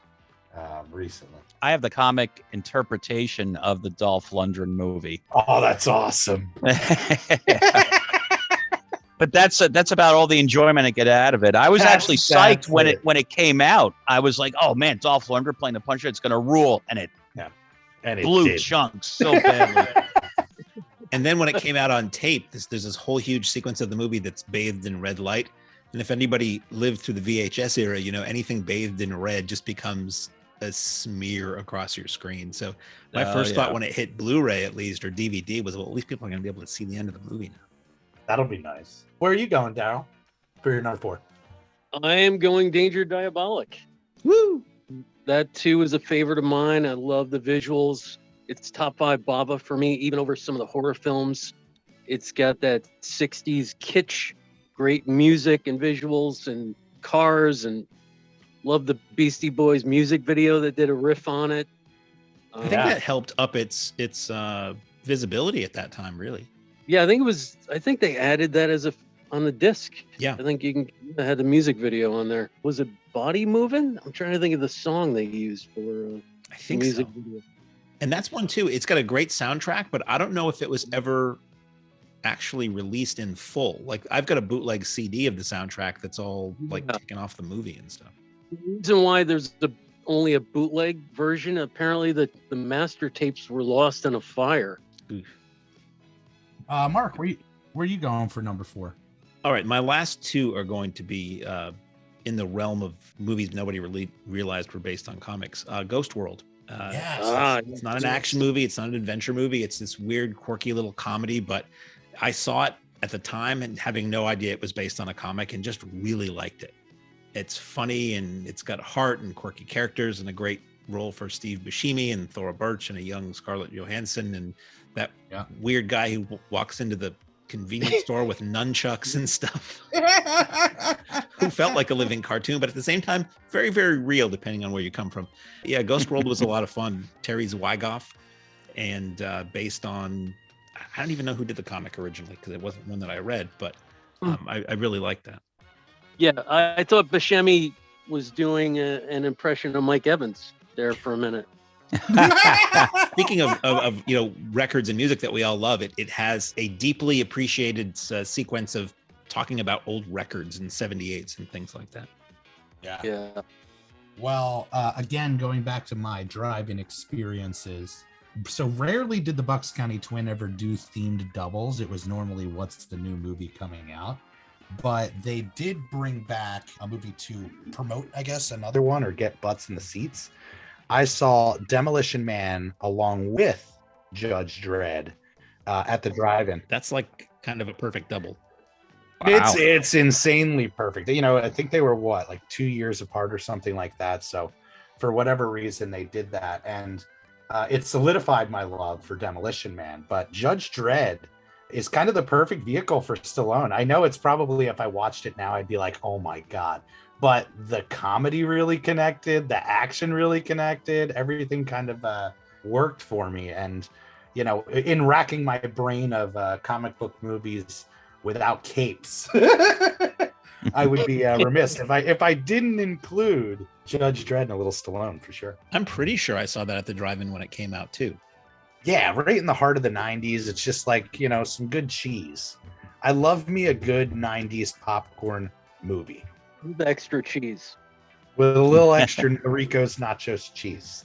[SPEAKER 2] recently.
[SPEAKER 4] I have the comic interpretation of the Dolph Lundgren movie.
[SPEAKER 2] Oh, that's awesome.
[SPEAKER 4] But that's about all the enjoyment I get out of it. I was actually
[SPEAKER 2] That's
[SPEAKER 4] psyched when
[SPEAKER 2] it.
[SPEAKER 4] it came out. I was like, "Oh man, Dolph Lundgren playing the Punisher, it's gonna rule!" And it
[SPEAKER 2] And it
[SPEAKER 4] blew
[SPEAKER 2] did.
[SPEAKER 4] chunks so badly.
[SPEAKER 5] And then when it came out on tape, there's this whole huge sequence of the movie that's bathed in red light. And if anybody lived through the VHS era, you know, anything bathed in red just becomes a smear across your screen. So my
[SPEAKER 4] Oh,
[SPEAKER 5] first
[SPEAKER 4] yeah.
[SPEAKER 5] thought when it hit Blu-ray at least or DVD was, well, at least people are going to be able to see the end of the movie now.
[SPEAKER 2] That'll be nice. Where are you going, Daryl? For your number 4.
[SPEAKER 3] I am going Danger Diabolic.
[SPEAKER 5] Woo!
[SPEAKER 3] That too is a favorite of mine. I love the visuals. It's top 5 Bava for me, even over some of the horror films. It's got that 60s kitsch, great music and visuals and cars, and love the Beastie Boys music video that did a riff on it.
[SPEAKER 5] I think that helped up its visibility at that time, really.
[SPEAKER 3] Yeah, I think they added that on the disc.
[SPEAKER 5] Yeah.
[SPEAKER 3] I think I had the music video on there. Was it Body Moving? I'm trying to think of the song they used for
[SPEAKER 5] I
[SPEAKER 3] the
[SPEAKER 5] think
[SPEAKER 3] music
[SPEAKER 5] so.
[SPEAKER 3] video.
[SPEAKER 5] And that's one too. It's got a great soundtrack, but I don't know if it was ever actually released in full. Like I've got a bootleg CD of the soundtrack that's all like
[SPEAKER 3] Yeah.
[SPEAKER 5] taken off the movie and stuff.
[SPEAKER 3] The reason why there's only a bootleg version, apparently the master tapes were lost in a fire.
[SPEAKER 6] Mark, where are you going for number 4?
[SPEAKER 5] All right, my last two are going to be in the realm of movies nobody really realized were based on comics. Ghost World. It's not an action movie. It's not an adventure movie. It's this weird, quirky little comedy. But I saw it at the time and having no idea it was based on a comic and just really liked it. It's funny and it's got heart and quirky characters and a great role for Steve Buscemi and Thora Birch and a young Scarlett Johansson and that weird guy who walks into the convenience store with nunchucks and stuff who felt like a living cartoon, but at the same time, very, very real, depending on where you come from. Yeah, Ghost World was a lot of fun. Terry Zwigoff, and based on, I don't even know who did the comic originally because it wasn't one that I read, but I really liked that.
[SPEAKER 3] Yeah, I thought Buscemi was doing an impression of Mike Evans there for a minute.
[SPEAKER 5] Speaking of records and music that we all love, it has a deeply appreciated sequence of talking about old records and 78s and things like that.
[SPEAKER 3] Yeah.
[SPEAKER 6] Well, again, going back to my drive-in experiences, so rarely did the Bucks County Twin ever do themed doubles. It was normally what's the new movie coming out. But they did bring back a movie to promote, I guess, another one or get butts in the seats.
[SPEAKER 2] I saw Demolition Man along with Judge Dredd at the drive-in.
[SPEAKER 5] That's like kind of a perfect double.
[SPEAKER 4] Wow.
[SPEAKER 2] It's insanely perfect. You know, I think they were like 2 years apart or something like that. So for whatever reason, they did that. And it solidified my love for Demolition Man. But Judge Dredd is kind of the perfect vehicle for Stallone. I know it's probably, if I watched it now, I'd be like, oh my God. but the comedy really connected, the action really connected, everything kind of worked for me. And in racking my brain of comic book movies without capes, I would be remiss if I didn't include Judge Dredd and a little Stallone for sure.
[SPEAKER 5] I'm pretty sure I saw that at the drive-in when it came out too.
[SPEAKER 2] Yeah, right in the heart of the 90s. It's just like, some good cheese. I love me a good 90s popcorn movie.
[SPEAKER 3] With extra cheese.
[SPEAKER 2] With a little extra Rico's nachos cheese.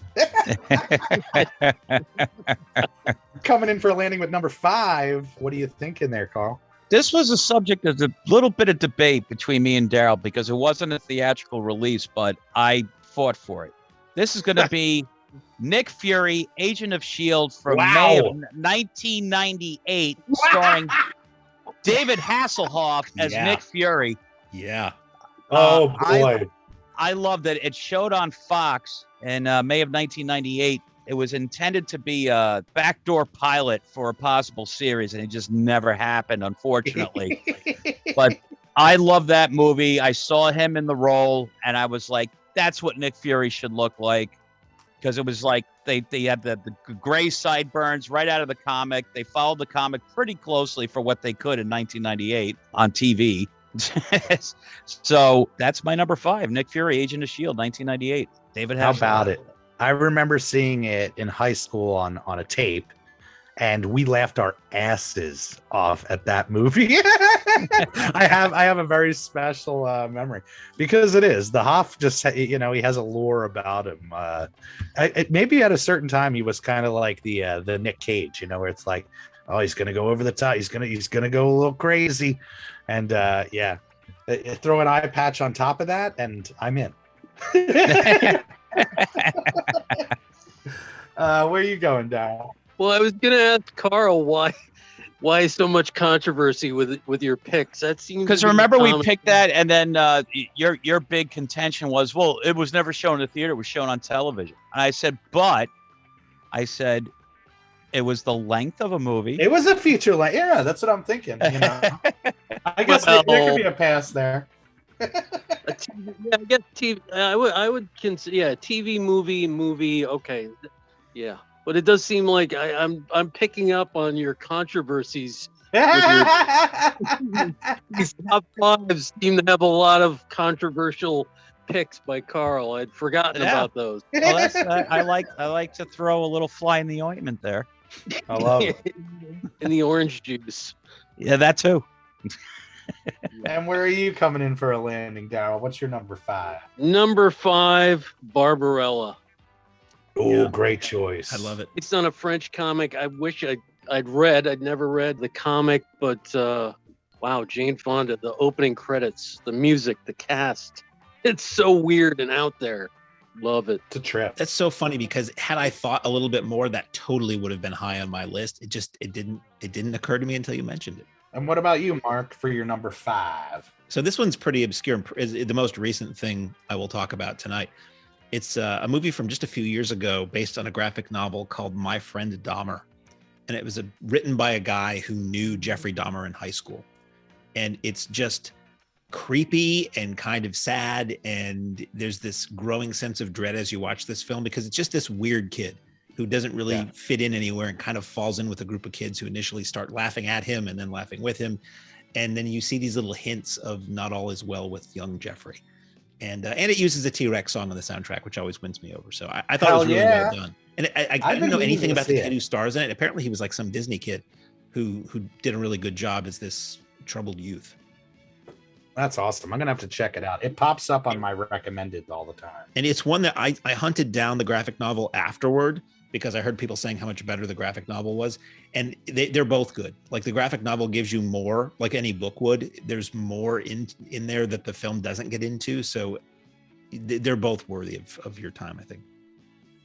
[SPEAKER 2] Coming in for a landing with number 5. What are you thinking there, Carl?
[SPEAKER 4] This was a subject of a little bit of debate between me and Darryl because it wasn't a theatrical release, but I fought for it. This is going to be Nick Fury, Agent of S.H.I.E.L.D. from May of 1998, starring David Hasselhoff as Nick Fury.
[SPEAKER 5] Yeah.
[SPEAKER 2] Oh, boy.
[SPEAKER 4] I loved it. It showed on Fox in May of 1998. It was intended to be a backdoor pilot for a possible series, and it just never happened, unfortunately. But I love that movie. I saw him in the role, and I was like, that's what Nick Fury should look like. Because it was like they had the gray sideburns right out of the comic. They followed the comic pretty closely for what they could in 1998 on TV. So that's my number 5, Nick Fury, Agent of S.H.I.E.L.D., 1998. David Hasselhoff.
[SPEAKER 2] How about it? I remember seeing it in high school on a tape, and we laughed our asses off at that movie. I have a very special memory because it is the Hoff. Just he has a lore about him. Maybe at a certain time he was kind of like the Nick Cage, where it's like, oh, he's gonna go over the top. He's gonna go a little crazy, and throw an eye patch on top of that, and I'm in. Where are you going, Darryl?
[SPEAKER 3] Well, I was gonna ask Carl why so much controversy with your picks. That seems
[SPEAKER 4] because remember we picked that, and then your big contention was, well, it was never shown in the theater; it was shown on television. And I said it was the length of a movie.
[SPEAKER 2] It was a feature length. Yeah, that's what I'm thinking. I guess there could be a pass there.
[SPEAKER 3] I guess TV. I would consider TV movie. Okay, yeah, but it does seem like I'm picking up on your controversies. These top 5s seem to have a lot of controversial picks by Carl. I'd forgotten about those.
[SPEAKER 4] Well, I like to throw a little fly in the ointment there.
[SPEAKER 2] I love it.
[SPEAKER 3] In the orange juice.
[SPEAKER 4] Yeah, that too.
[SPEAKER 2] And where are you coming in for a landing, Darryl? What's your number 5?
[SPEAKER 3] Number 5, Barbarella.
[SPEAKER 2] Oh, great choice.
[SPEAKER 5] I love it.
[SPEAKER 3] It's on a French comic. I wish I'd read. I'd never read the comic, but wow, Jane Fonda, the opening credits, the music, the cast. It's so weird and out there. Love it.
[SPEAKER 2] It's a trip.
[SPEAKER 5] That's so funny because had I thought a little bit more, that totally would have been high on my list. It didn't occur to me until you mentioned it.
[SPEAKER 2] And what about you, Mark, for your number 5?
[SPEAKER 5] So this one's pretty obscure. Is the most recent thing I will talk about tonight. It's a movie from just a few years ago based on a graphic novel called My Friend Dahmer. And it was written by a guy who knew Jeffrey Dahmer in high school. And it's just creepy and kind of sad. And there's this growing sense of dread as you watch this film because it's just this weird kid who doesn't really fit in anywhere and kind of falls in with a group of kids who initially start laughing at him and then laughing with him. And then you see these little hints of not all is well with young Jeffrey. And it uses a T-Rex song on the soundtrack, which always wins me over. So I thought it was really well done. And I didn't know anything about the kid who stars in it. Apparently he was like some Disney kid who did a really good job as this troubled youth.
[SPEAKER 2] That's awesome. I'm going to have to check it out. It pops up on my recommended all the time.
[SPEAKER 5] And it's one that I hunted down the graphic novel afterward because I heard people saying how much better the graphic novel was. And they're both good. Like the graphic novel gives you more, like any book would. There's more in there that the film doesn't get into. So they're both worthy of your time, I think.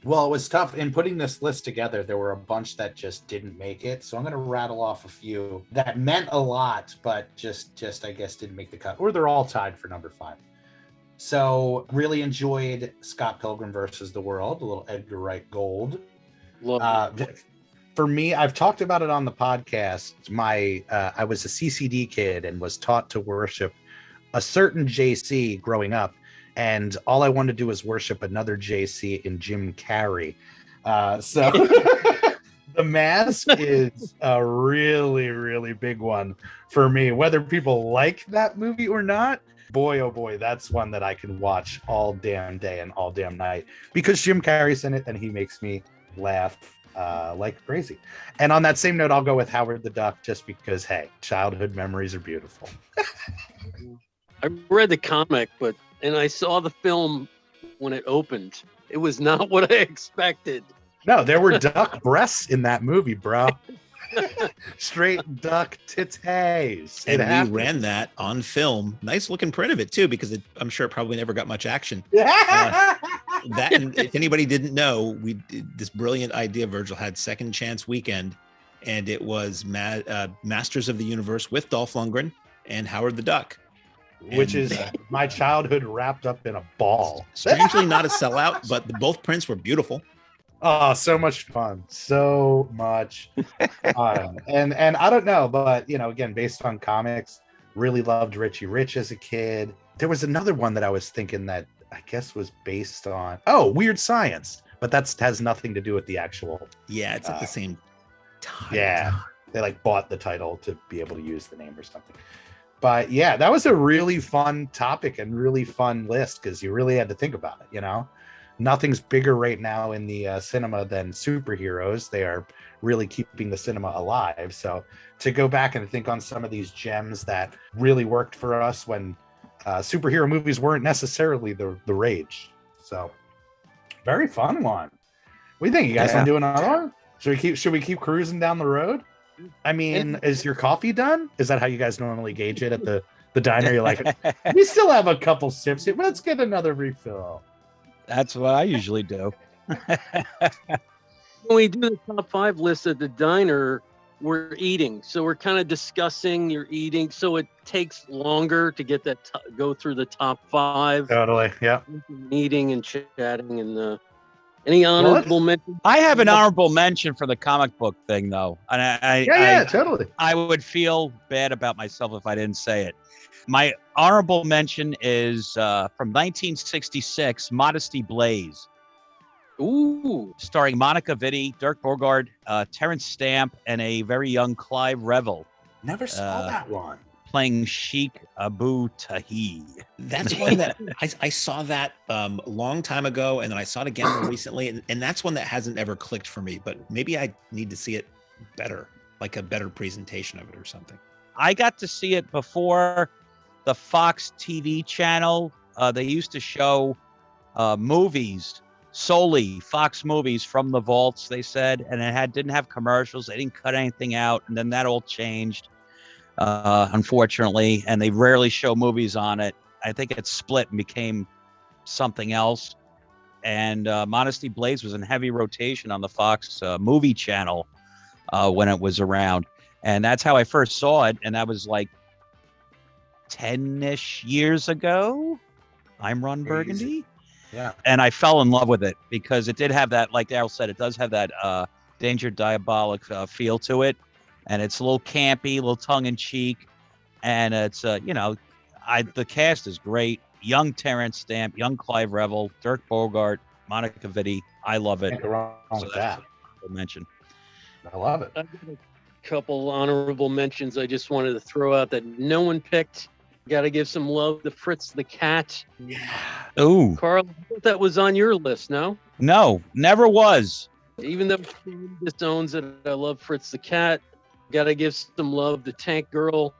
[SPEAKER 2] Well, it was tough. In putting this list together, there were a bunch that just didn't make it. So I'm going to rattle off a few that meant a lot, but just I guess didn't make the cut. Or they're all tied for number 5. So really enjoyed Scott Pilgrim versus the World, a little Edgar Wright Gold. For me, I've talked about it on the podcast. I was a CCD kid and was taught to worship a certain JC growing up. and all I wanted to do was worship another JC in Jim Carrey. So The Mask is a really, really big one for me. Whether people like that movie or not, boy, oh boy, that's one that I can watch all damn day and all damn night because Jim Carrey's in it and he makes me laugh like crazy. And on that same note, I'll go with Howard the Duck just because, hey, childhood memories are beautiful.
[SPEAKER 3] I read the comic, and I saw the film when it opened. It was not what I expected.
[SPEAKER 2] No, there were duck breasts in that movie, bro. Straight duck titties.
[SPEAKER 5] And we ran that on film. Nice looking print of it too, because I'm sure it probably never got much action. That, and if anybody didn't know, we did this brilliant idea. Virgil had Second Chance Weekend, and it was Masters of the Universe with Dolph Lundgren and Howard the Duck,
[SPEAKER 2] which is my childhood wrapped up in a ball.
[SPEAKER 5] Strangely not a sellout, but both prints were beautiful.
[SPEAKER 2] Oh, so much fun. So much fun. And I don't know, but again, based on comics, really loved Richie Rich as a kid. There was another one that I was thinking that I guess was based on Weird Science, but that has nothing to do with the actual.
[SPEAKER 5] Yeah, it's at the same time.
[SPEAKER 2] Yeah. They bought the title to be able to use the name or something. But yeah, that was a really fun topic and really fun list because you really had to think about it, Nothing's bigger right now in the cinema than superheroes. They are really keeping the cinema alive. So to go back and think on some of these gems that really worked for us when superhero movies weren't necessarily the rage. So very fun one. What do you think? You guys want to do another one? Should we keep cruising down the road? I mean, is your coffee done? Is that how you guys normally gauge it at the diner? You're like, we still have a couple sips here. Let's get another refill.
[SPEAKER 4] That's what I usually do.
[SPEAKER 3] When we do the top 5 list at the diner, we're eating. So we're kind of discussing your eating. So it takes longer to get that go through the top 5.
[SPEAKER 2] Totally. Yeah.
[SPEAKER 3] Eating and chatting and any honorable mention?
[SPEAKER 4] I have an honorable mention for the comic book thing, though. And I
[SPEAKER 2] totally.
[SPEAKER 4] I would feel bad about myself if I didn't say it. My honorable mention is from 1966, Modesty Blaze.
[SPEAKER 3] Ooh.
[SPEAKER 4] Starring Monica Vitti, Dirk Bogarde, Terrence Stamp, and a very young Clive Revel.
[SPEAKER 2] Never saw that one.
[SPEAKER 4] Playing Sheikh Abu Tahi.
[SPEAKER 5] That's one that I saw that a long time ago, and then I saw it again more recently, and that's one that hasn't ever clicked for me, but maybe I need to see it better, like a better presentation of it or something.
[SPEAKER 4] I got to see it before the Fox TV channel. They used to show movies, solely Fox movies from the vaults, they said, and it didn't have commercials. They didn't cut anything out, and then that all changed, unfortunately, and they rarely show movies on it. I think it split and became something else. And Modesty Blaze was in heavy rotation on the Fox movie channel when it was around. And that's how I first saw it. And that was like 10-ish years ago. I'm Ron Burgundy.
[SPEAKER 2] Yeah.
[SPEAKER 4] And I fell in love with it because it did have that, like Darryl said, it does have that Danger Diabolic feel to it. And it's a little campy, a little tongue in cheek. And it's, the cast is great. Young Terrence Stamp, young Clive Revel, Dirk Bogarde, Monica Vitti. I love it.
[SPEAKER 2] Can't go wrong with that.
[SPEAKER 4] Mention.
[SPEAKER 2] I love it.
[SPEAKER 3] Couple honorable mentions I just wanted to throw out that no one picked. Got to give some love to Fritz the Cat.
[SPEAKER 2] Yeah.
[SPEAKER 4] Ooh.
[SPEAKER 3] Carl, I thought that was on your list, no?
[SPEAKER 4] No, never was.
[SPEAKER 3] Even though this owns it, I love Fritz the Cat. Got to give some love to Tank Girl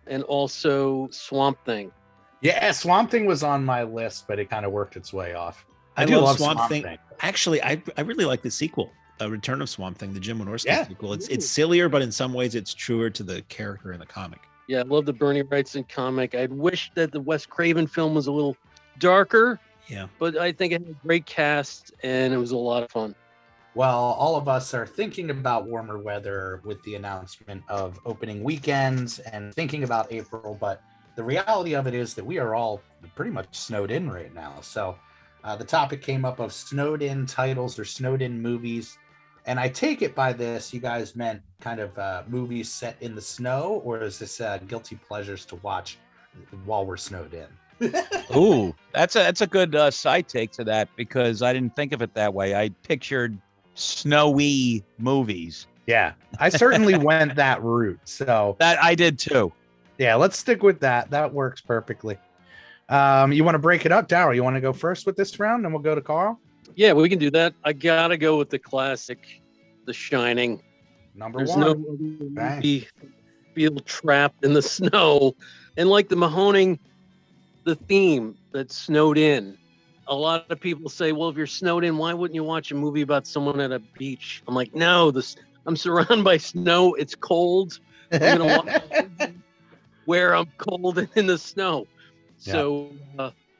[SPEAKER 3] and also Swamp Thing.
[SPEAKER 2] Yeah, Swamp Thing was on my list, but it kind of worked its way off.
[SPEAKER 5] I do love Swamp Thing. Actually, I really like the sequel. Return of Swamp Thing, the Jim Wynorski sequel. It's sillier, but in some ways it's truer to the character in the comic.
[SPEAKER 3] Yeah, I love the Bernie Wrightson comic. I'd wish that the Wes Craven film was a little darker.
[SPEAKER 5] Yeah.
[SPEAKER 3] But I think it had a great cast and it was a lot of fun.
[SPEAKER 1] Well, all of us are thinking about warmer weather with the announcement of opening weekends and thinking about April, but the reality of it is that we are all pretty much snowed in right now. So the topic came up of snowed in titles or snowed in movies. And I take it by this, you guys meant kind of movies set in the snow, or is this guilty pleasures to watch while we're snowed in?
[SPEAKER 4] Ooh, that's a good side take to that, because I didn't think of it that way. I pictured snowy movies.
[SPEAKER 2] Yeah, I certainly went that route. So
[SPEAKER 4] That I did too.
[SPEAKER 2] yeah, let's stick with that. That works perfectly. You want to break it up, Darryl? You want to go first with this round, and we'll go to Carl.
[SPEAKER 3] Yeah, we can do that. I gotta go with the classic, The Shining.
[SPEAKER 2] Number
[SPEAKER 3] There's
[SPEAKER 2] one.
[SPEAKER 3] no
[SPEAKER 2] Bang.
[SPEAKER 3] movie feel trapped in the snow, and like the Mahoning, the theme that's snowed in. A lot of people say, "Well, if you're snowed in, why wouldn't you watch a movie about someone at a beach?" I'm like, "No, I'm surrounded by snow. It's cold. I'm gonna watch where I'm cold and in the snow." So,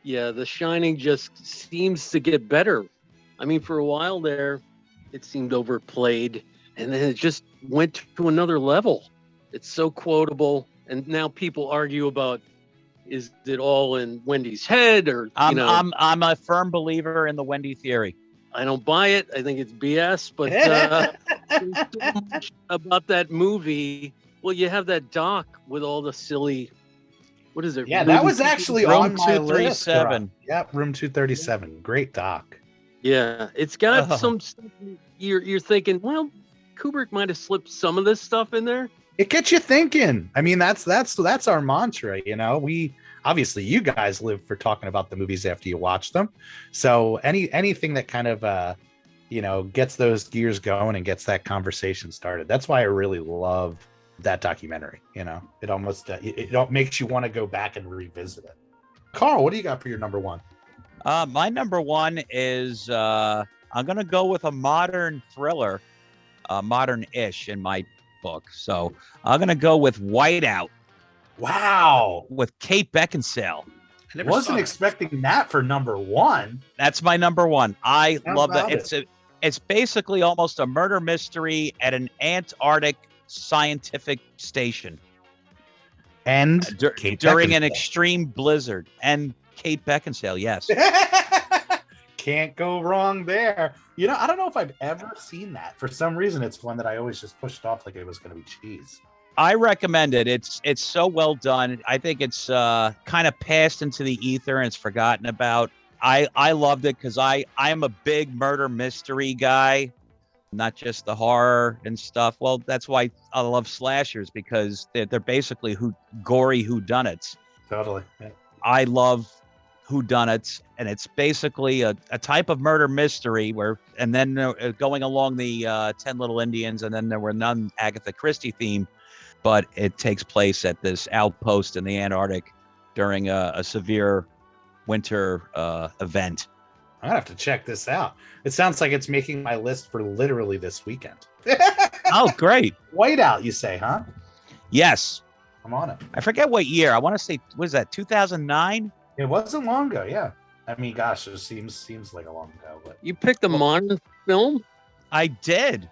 [SPEAKER 3] yeah, The Shining just seems to get better. I mean, for a while there, it seemed overplayed, and then it just went to another level. It's so quotable, and now people argue about, is it all in Wendy's head, or
[SPEAKER 4] I'm a firm believer in the Wendy theory.
[SPEAKER 3] I don't buy it. I think it's BS. But there's so much about that movie. Well, you have that doc with all the silly. What is it?
[SPEAKER 2] Yeah, that was actually
[SPEAKER 4] Room
[SPEAKER 2] on my list.
[SPEAKER 4] 237.
[SPEAKER 2] Yep, Room 237. Great doc.
[SPEAKER 3] Yeah, it's got some stuff. You're thinking, well, Kubrick might have slipped some of this stuff in there.
[SPEAKER 2] It gets you thinking. I mean, that's our mantra. You know, we obviously, you guys live for talking about the movies after you watch them. So anything that kind of gets those gears going and gets that conversation started. That's why I really love that documentary. You know, it almost it makes you want to go back and revisit it. Carl, what do you got for your number one?
[SPEAKER 4] My number one is I'm gonna go with a modern thriller, modern-ish in my book. So I'm gonna go with Whiteout.
[SPEAKER 2] Wow,
[SPEAKER 4] with Kate Beckinsale.
[SPEAKER 5] I
[SPEAKER 2] wasn't expecting that for number one.
[SPEAKER 4] That's my number one. I
[SPEAKER 2] How
[SPEAKER 4] love
[SPEAKER 2] about
[SPEAKER 4] that. It's basically almost a murder mystery at an Antarctic scientific station,
[SPEAKER 2] And
[SPEAKER 4] during an extreme blizzard. And Kate Beckinsale, yes.
[SPEAKER 2] Can't go wrong there. You know, I don't know if I've ever seen that. For some reason, it's one that I always just pushed off like it was going to be cheese.
[SPEAKER 4] I recommend it. It's so well done. I think it's kind of passed into the ether and it's forgotten about. I loved it because I am a big murder mystery guy, not just the horror and stuff. Well, that's why I love slashers, because they're basically gory whodunits.
[SPEAKER 2] Totally. Yeah.
[SPEAKER 4] I love whodunits, and it's basically a type of murder mystery and then going along the 10 Little Indians, and then there were none Agatha Christie theme, but it takes place at this outpost in the Antarctic during a severe winter event.
[SPEAKER 2] I'm gonna have to check this out. It sounds like it's making my list for literally this weekend.
[SPEAKER 4] Oh, great.
[SPEAKER 2] Whiteout, you say, huh?
[SPEAKER 4] Yes.
[SPEAKER 2] I'm on it.
[SPEAKER 4] I forget what year. I want to say, what is that, 2009?
[SPEAKER 2] It wasn't long ago, yeah. I mean, gosh, it seems like a long ago, but
[SPEAKER 3] You picked a modern film?
[SPEAKER 4] I did.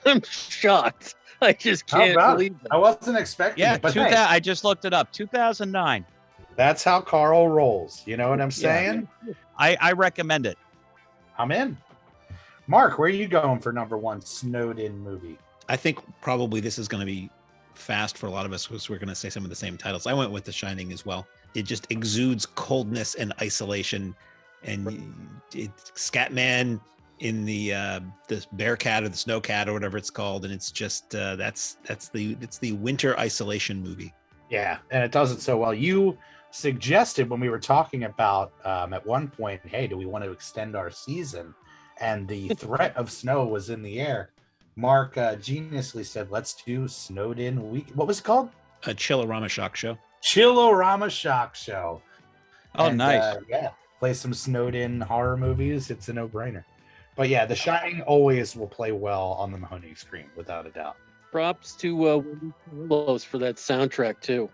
[SPEAKER 3] I'm shocked. I just
[SPEAKER 2] how
[SPEAKER 3] can't
[SPEAKER 2] about
[SPEAKER 3] believe
[SPEAKER 2] it?
[SPEAKER 3] that.
[SPEAKER 2] I wasn't expecting
[SPEAKER 4] Yeah,
[SPEAKER 2] it, but
[SPEAKER 4] 2000,
[SPEAKER 2] hey,
[SPEAKER 4] I just looked it up. 2009.
[SPEAKER 2] that's how Carl rolls. You know what I'm saying?
[SPEAKER 4] I recommend it.
[SPEAKER 2] I'm in. Mark, where are you going for number one snowed in movie?
[SPEAKER 5] I think probably this is going to be fast for a lot of us because we're going to say some of the same titles. I went with The Shining as well. It just exudes coldness and isolation, and Scatman in the Bearcat or the Snowcat or whatever it's called, and it's just it's the winter isolation movie.
[SPEAKER 2] Yeah, and it does it so well. You suggested when we were talking about at one point, hey, do we want to extend our season? And the threat of snow was in the air. Mark geniusly said, let's do snowed in week. What was it called?
[SPEAKER 5] A Chillerama Shock Show.
[SPEAKER 2] Chillerama Shock Show.
[SPEAKER 4] Oh,
[SPEAKER 2] And,
[SPEAKER 4] nice.
[SPEAKER 2] yeah, play some snowed in horror movies. It's a no-brainer. But yeah, The Shining always will play well on the Mahoning screen, without a doubt.
[SPEAKER 3] Props to Wendy Carlos for that soundtrack too.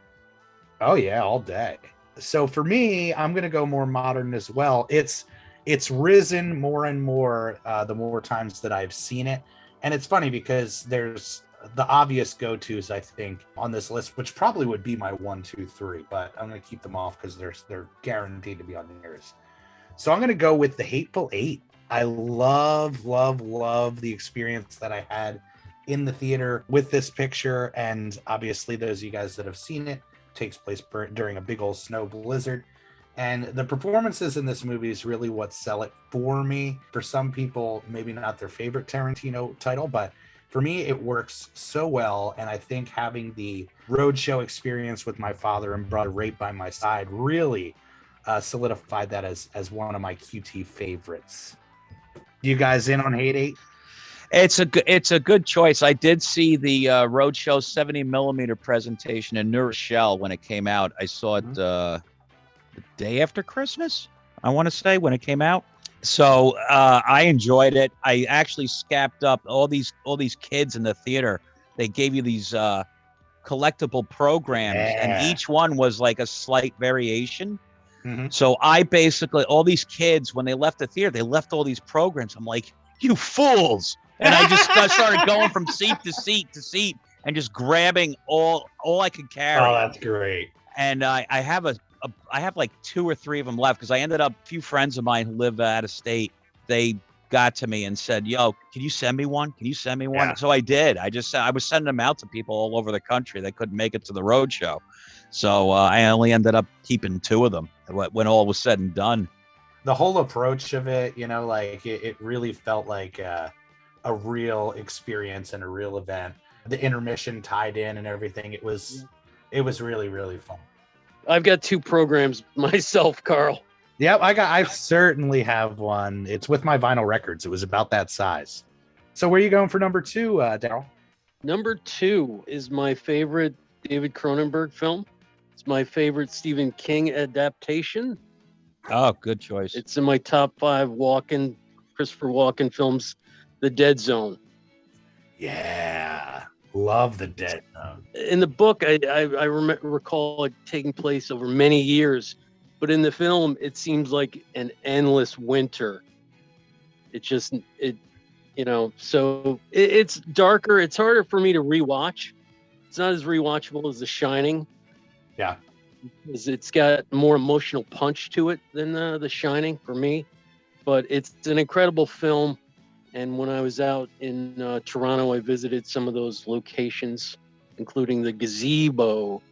[SPEAKER 2] Oh yeah, all day. So for me, I'm gonna go more modern as well. It's risen more and more the more times that I've seen it. And it's funny because there's the obvious go-tos, I think, on this list, which probably would be my 1, 2, 3, but I'm gonna keep them off because they're guaranteed to be on yours. So I'm gonna go with The Hateful Eight. I love the experience that I had in the theater with this picture, and obviously those of you guys that have seen it, takes place during a big old snow blizzard. And the performances in this movie is really what sell it for me. For some people, maybe not their favorite Tarantino title, but for me, it works so well. And I think having the roadshow experience with my father and brother right by my side really solidified that as one of my QT favorites. You guys in on Hate 8?
[SPEAKER 4] It's a good choice. I did see the Roadshow 70mm presentation in New Rochelle when it came out. I saw it the day after Christmas, I want to say, when it came out. So I enjoyed it. I actually scapped up all these kids in the theater. They gave you these collectible programs, and each one was like a slight variation. So I basically, all these kids, when they left the theater, they left all these programs. I'm like, you fools. And I just started going from seat to seat to seat and just grabbing all I could carry.
[SPEAKER 2] Oh, that's great.
[SPEAKER 4] And I have I have like 2 or 3 of them left because I ended up, a few friends of mine who live out of state, they got to me and said, yo, can you send me one? Can you send me one? Yeah. So I did. I was sending them out to people all over the country that couldn't make it to the road show. So I only ended up keeping 2 of them when all was said and done.
[SPEAKER 2] The whole approach of it, you know, like it really felt like a real experience and a real event. The intermission tied in and everything. It was really, really fun.
[SPEAKER 3] I've got 2 programs myself, Carl.
[SPEAKER 2] Yep, I certainly have one. It's with my vinyl records. It was about that size. So where are you going for number 2, Darryl?
[SPEAKER 3] Number 2 is my favorite David Cronenberg film. It's my favorite Stephen King adaptation.
[SPEAKER 4] Oh, good choice.
[SPEAKER 3] It's in my top 5 Christopher Walken films, The Dead Zone.
[SPEAKER 2] Yeah, love The Dead Zone.
[SPEAKER 3] In the book, I recall it taking place over many years, but in the film, it seems like an endless winter. So it's darker. It's harder for me to rewatch. It's not as rewatchable as The Shining.
[SPEAKER 2] Yeah.
[SPEAKER 3] Because it's got more emotional punch to it than The Shining for me. But it's an incredible film. And when I was out in Toronto, I visited some of those locations, including the gazebo.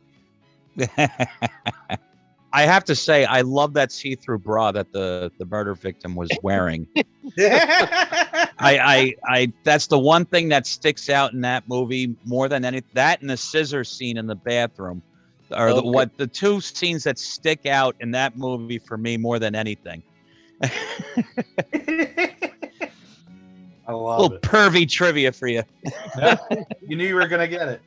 [SPEAKER 4] I have to say, I love that see-through bra that the murder victim was wearing. I that's the one thing that sticks out in that movie more than anything. That and the scissor scene in the bathroom are the 2 scenes that stick out in that movie for me more than anything.
[SPEAKER 2] I love
[SPEAKER 4] a little pervy trivia for you.
[SPEAKER 2] You knew you were gonna get it.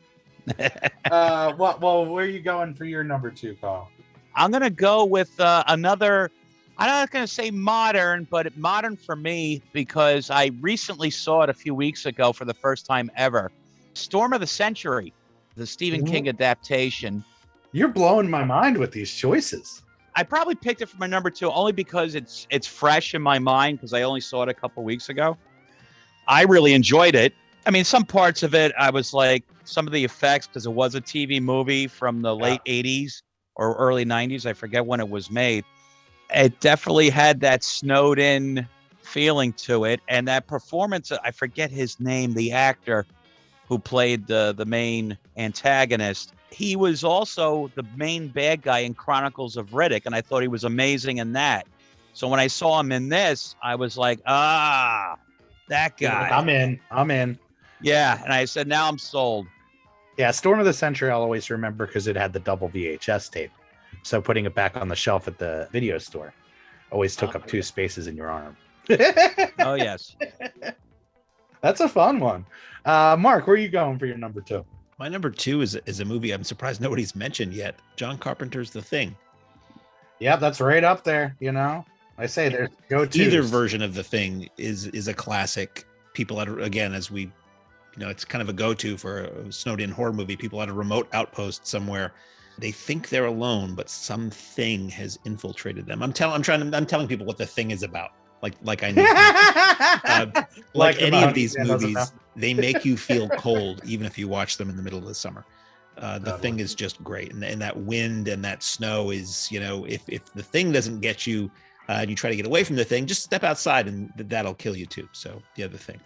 [SPEAKER 2] Well, where are you going for your number 2, Carl?
[SPEAKER 4] I'm gonna go with another. I'm not gonna say modern, but modern for me because I recently saw it a few weeks ago for the first time ever. Storm of the Century, the Stephen King adaptation.
[SPEAKER 2] You're blowing my mind with these choices.
[SPEAKER 4] I probably picked it for my number 2 only because it's fresh in my mind because I only saw it a couple weeks ago. I really enjoyed it. I mean, some parts of it, I was like, some of the effects, because it was a TV movie from the late 80s or early 90s. I forget when it was made. It definitely had that snowed in feeling to it. And that performance, I forget his name, the actor who played the main antagonist. He was also the main bad guy in Chronicles of Riddick. And I thought he was amazing in that. So when I saw him in this, I was like, that guy.
[SPEAKER 2] I'm in.
[SPEAKER 4] Yeah. And I said, now I'm sold.
[SPEAKER 2] Yeah. Storm of the Century, I'll always remember because it had the double VHS tape. So putting it back on the shelf at the video store always took up 2 spaces in your arm.
[SPEAKER 4] Oh, yes.
[SPEAKER 2] That's a fun one. Mark, where are you going for your number 2?
[SPEAKER 5] My number 2 is a movie I'm surprised nobody's mentioned yet. John Carpenter's The Thing.
[SPEAKER 2] Yeah, that's right up there, you know. I say there's go-to.
[SPEAKER 5] Either version of The Thing is a classic. People again, as we, it's kind of a go-to for a snowed-in horror movie. People at a remote outpost somewhere, they think they're alone, but something has infiltrated them. I'm telling people what The Thing is about. Like I know. Like any of these movies, they make you feel cold, even if you watch them in the middle of the summer. The Thing is just great, and that wind and that snow is, if The Thing doesn't get you. And you try to get away from the thing, just step outside and that'll kill you too. So The Other Thing.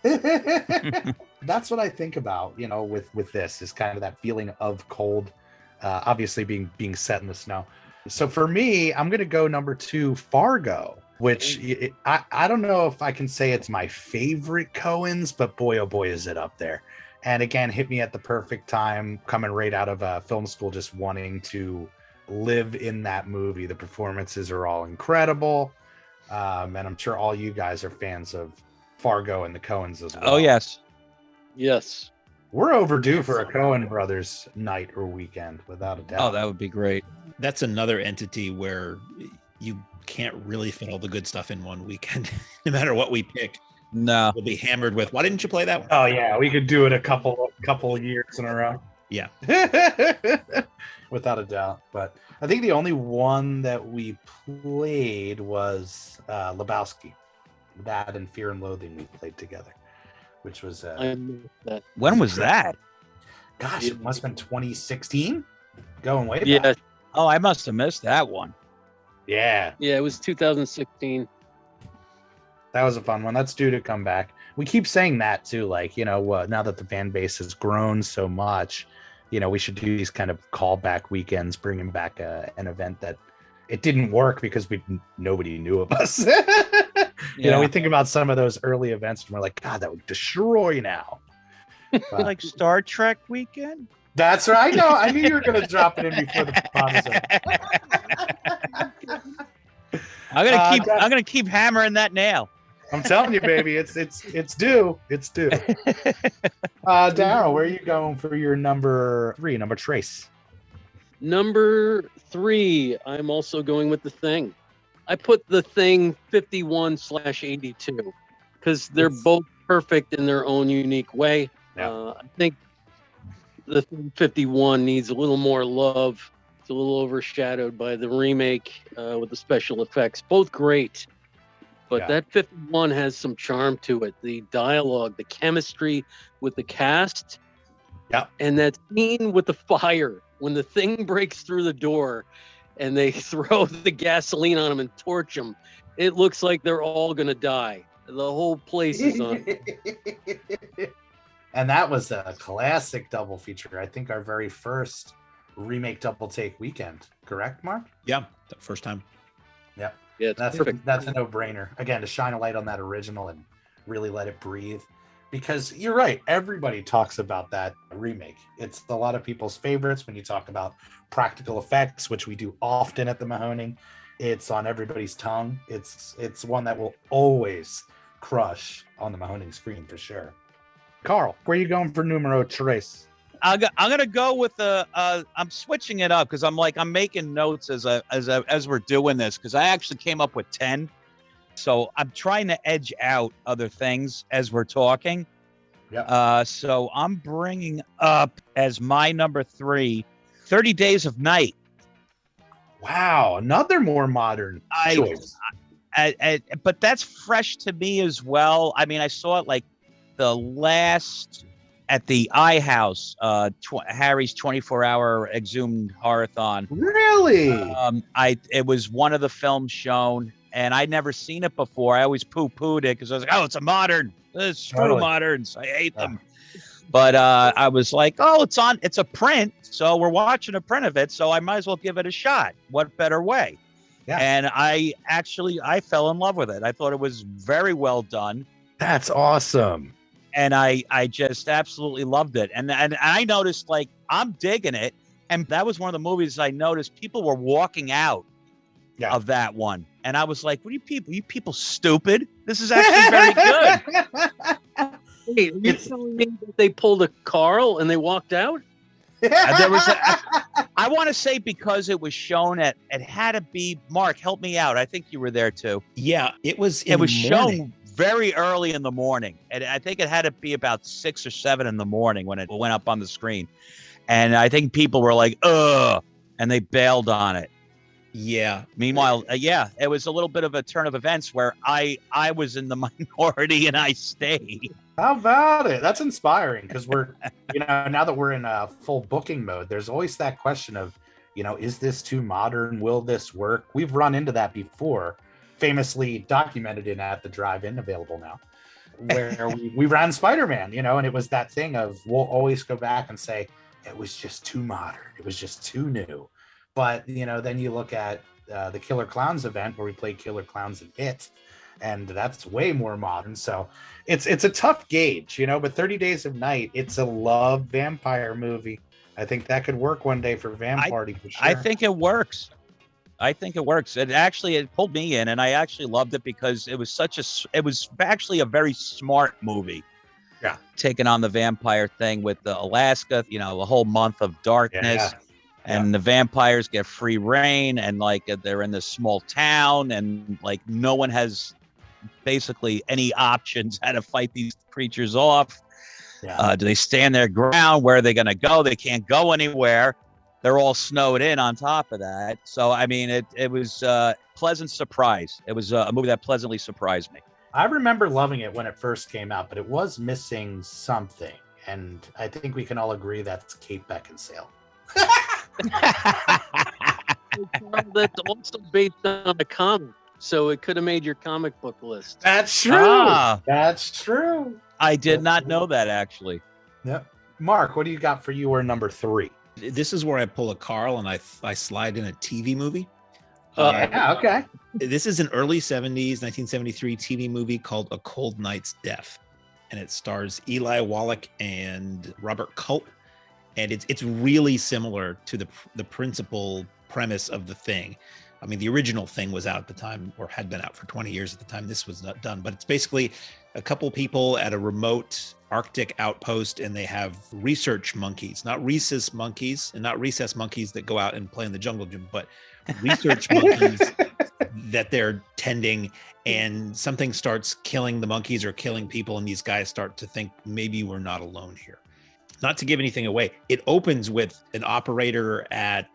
[SPEAKER 2] That's what I think about, with this is kind of that feeling of cold, obviously being set in the snow. So for me, I'm going to go number 2, Fargo, which I don't know if I can say it's my favorite Coens, but boy, oh boy, is it up there. And again, hit me at the perfect time, coming right out of film school, just wanting to live in that movie. The performances are all incredible. And I'm sure all you guys are fans of Fargo and the Coens as well.
[SPEAKER 4] Oh, yes.
[SPEAKER 3] Yes.
[SPEAKER 2] We're overdue for a Coen Brothers night or weekend, without a doubt.
[SPEAKER 4] Oh, that would be great.
[SPEAKER 5] That's another entity where you can't really fit all the good stuff in one weekend. No matter what we pick,
[SPEAKER 4] No.
[SPEAKER 5] we'll be hammered with, why didn't you play that one?
[SPEAKER 2] Oh yeah, we could do it a couple of years in a row.
[SPEAKER 5] Yeah.
[SPEAKER 2] Without a doubt. But I think the only one that we played was Lebowski. That and Fear and Loathing we played together, which was
[SPEAKER 3] I missed that.
[SPEAKER 4] When was that?
[SPEAKER 2] gosh, it must have been 2016. Going way back.
[SPEAKER 3] Yeah.
[SPEAKER 4] Oh, I must have missed that one.
[SPEAKER 2] Yeah,
[SPEAKER 3] Yeah, it was 2016.
[SPEAKER 2] that was a fun one. That's due to come back. We keep saying that too, like, now that the fan base has grown so much, we should do these kind of callback weekends, bringing back an event that it didn't work because nobody knew of us. We think about some of those early events and we're like, God, that would destroy now. But
[SPEAKER 4] Like Star Trek weekend?
[SPEAKER 2] that's right. I knew you were going to drop it in before the promise.
[SPEAKER 4] I'm gonna keep hammering that nail.
[SPEAKER 2] I'm telling you, baby, it's due. It's due. Darryl, where are you going for your number 3, number Trace?
[SPEAKER 3] Number 3, I'm also going with The Thing. I put The Thing 51/82 because they're both perfect in their own unique way.
[SPEAKER 2] Yeah.
[SPEAKER 3] I think The Thing 51 needs a little more love. It's a little overshadowed by the remake with the special effects. Both great. But
[SPEAKER 2] Yeah.
[SPEAKER 3] that 51 has some charm to it. The dialogue, the chemistry with the cast.
[SPEAKER 2] Yeah.
[SPEAKER 3] And that scene with the fire, when the Thing breaks through the door and they throw the gasoline on them and torch them, it looks like they're all going to die. The whole place is on.
[SPEAKER 2] And that was a classic double feature. I think our very first remake double take weekend. Correct, Mark?
[SPEAKER 5] Yeah, the first time.
[SPEAKER 2] Yeah.
[SPEAKER 3] Yeah, it's perfect.
[SPEAKER 2] That's a no-brainer. Again, to shine a light on that original and really let it breathe. Because you're right, everybody talks about that remake. It's a lot of people's favorites when you talk about practical effects, which we do often at the Mahoning. It's on everybody's tongue. It's one that will always crush on the Mahoning screen for sure. Carl, where are you going for numero tres?
[SPEAKER 4] I'm gonna go with I'm switching it up because I'm making notes as we're doing this because I actually came up with 10, so I'm trying to edge out other things as we're talking.
[SPEAKER 2] Yeah.
[SPEAKER 4] So I'm bringing up as my number 3, 30 Days of Night.
[SPEAKER 2] Wow, another more modern choice.
[SPEAKER 4] But that's fresh to me as well. I mean, I saw it like the last at the iHouse, Harry's 24-hour exhumed horathon.
[SPEAKER 2] Really?
[SPEAKER 4] It was one of the films shown, and I'd never seen it before. I always poo-pooed it because I was like, "Oh, it's a modern. Screw moderns. I hate them." But I was like, "Oh, it's a print, so we're watching a print of it, so I might as well give it a shot. What better way?"
[SPEAKER 2] Yeah.
[SPEAKER 4] And I fell in love with it. I thought it was very well done.
[SPEAKER 2] That's awesome.
[SPEAKER 4] And I just absolutely loved it. And I noticed, like, I'm digging it. And that was one of the movies I noticed people were walking out of that one. And I was like, what are you people? You people stupid? This is actually very good.
[SPEAKER 3] Wait, are you telling me that they pulled a Carl and they walked out?
[SPEAKER 4] There was I want to say because it was shown it had to be, Mark, help me out. I think you were there too.
[SPEAKER 5] Yeah, it was
[SPEAKER 4] shown very early in the morning. And I think it had to be about 6 or 7 in the morning when it went up on the screen. And I think people were like, ugh, and they bailed on it.
[SPEAKER 5] Yeah.
[SPEAKER 4] Meanwhile, it was a little bit of a turn of events where I was in the minority and I stayed.
[SPEAKER 2] How about it? That's inspiring because we're, now that we're in a full booking mode, there's always that question of, is this too modern? Will this work? We've run into that before, famously documented in At the Drive-In, available now, where we ran Spider-Man, and it was that thing of we'll always go back and say, it was just too modern. It was just too new. But then you look at the Killer Clowns event where we played Killer Clowns in It, and that's way more modern. So it's a tough gauge, but 30 Days of Night, it's a love vampire movie. I think that could work one day for Vam Party for sure.
[SPEAKER 4] I think it works. It pulled me in, and I actually loved it because it was actually a very smart movie.
[SPEAKER 2] Yeah.
[SPEAKER 4] Taking on the vampire thing with the Alaska, a whole month of darkness.
[SPEAKER 2] Yeah.
[SPEAKER 4] And the vampires get free reign, and they're in this small town, and no one has basically any options how to fight these creatures off.
[SPEAKER 2] Yeah.
[SPEAKER 4] Do they stand their ground? Where are they going to go? They can't go anywhere. They're all snowed in on top of that. So, I mean, it was a pleasant surprise. It was a movie that pleasantly surprised me.
[SPEAKER 2] I remember loving it when it first came out, but it was missing something. And I think we can all agree that's Kate Beckinsale.
[SPEAKER 3] That's also based on a comic, so it could have made your comic book list.
[SPEAKER 2] That's true. That's true.
[SPEAKER 4] I did not know that, actually.
[SPEAKER 2] Yep. Mark, what do you got for your number 3?
[SPEAKER 5] This is where I pull a Carl and I slide in a TV movie.
[SPEAKER 2] Yeah, okay.
[SPEAKER 5] This is an early 70s, 1973 TV movie called A Cold Night's Death. And it stars Eli Wallach and Robert Culp. And it's really similar to the principal premise of The Thing. I mean, the original Thing was out at the time, or had been out for 20 years at the time this was not done. But it's basically a couple people at a remote Arctic outpost, and they have research monkeys, not rhesus monkeys, and not recess monkeys that go out and play in the jungle gym, but research monkeys that they're tending. And something starts killing the monkeys or killing people, and these guys start to think maybe we're not alone here. Not to give anything away, it opens with an operator at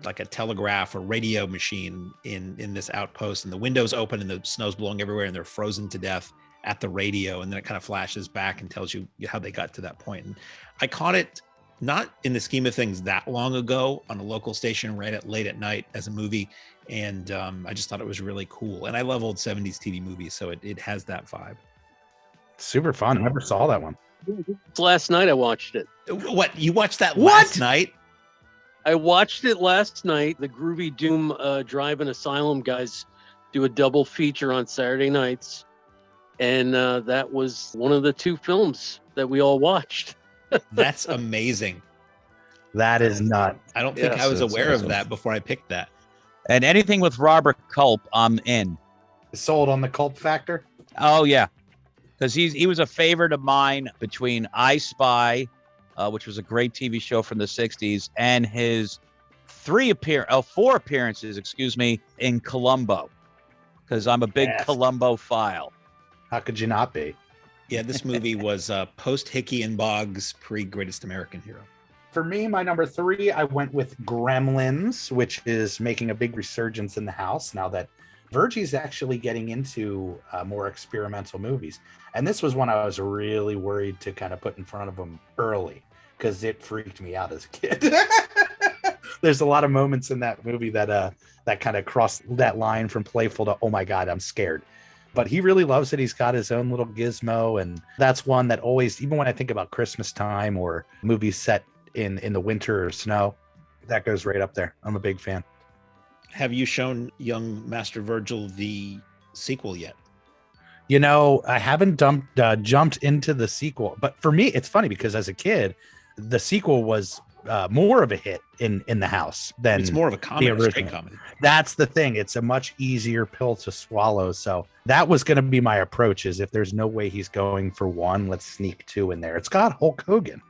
[SPEAKER 5] like a telegraph or radio machine in this outpost, and the windows open and the snow's blowing everywhere, and they're frozen to death at the radio. And then it kind of flashes back and tells you how they got to that point. And I caught it not in the scheme of things that long ago on a local station right at late at night as a movie. And I just thought it was really cool. And I love old 70s TV movies, so it has that vibe.
[SPEAKER 2] Super fun. I never saw that one.
[SPEAKER 3] Last night I watched it.
[SPEAKER 5] What? You watched that last night?
[SPEAKER 3] I watched it last night. The Groovy Doom Drive-In Asylum guys do a double feature on Saturday nights. And that was one of the 2 films that we all watched.
[SPEAKER 5] That's amazing.
[SPEAKER 2] That is not.
[SPEAKER 5] I don't think I was aware of that before I picked that.
[SPEAKER 4] And anything with Robert Culp, I'm in.
[SPEAKER 2] Sold on the Culp factor?
[SPEAKER 4] Oh, yeah. Because he was a favorite of mine between I Spy, which was a great TV show from the 60s, and his 4 appearances, in Columbo. Because I'm a big Columbo file.
[SPEAKER 2] How could you not be?
[SPEAKER 5] Yeah, this movie was post Hickey and Boggs, pre Greatest American Hero.
[SPEAKER 2] For me, my number 3, I went with Gremlins, which is making a big resurgence in the house now that Virgie's actually getting into more experimental movies. And this was one I was really worried to kind of put in front of him early because it freaked me out as a kid. There's a lot of moments in that movie that kind of cross that line from playful to, oh my God, I'm scared. But he really loves it. He's got his own little gizmo. And that's one that always, even when I think about Christmas time or movies set in the winter or snow, that goes right up there. I'm a big fan.
[SPEAKER 5] Have you shown young Master Virgil the sequel yet?
[SPEAKER 2] I haven't jumped into the sequel, but for me, it's funny because as a kid, the sequel was more of a hit in the house than
[SPEAKER 5] it's more of a comedy, straight comedy.
[SPEAKER 2] That's the thing. It's a much easier pill to swallow. So that was going to be my approach is if there's no way he's going for 1, let's sneak 2 in there. It's got Hulk Hogan.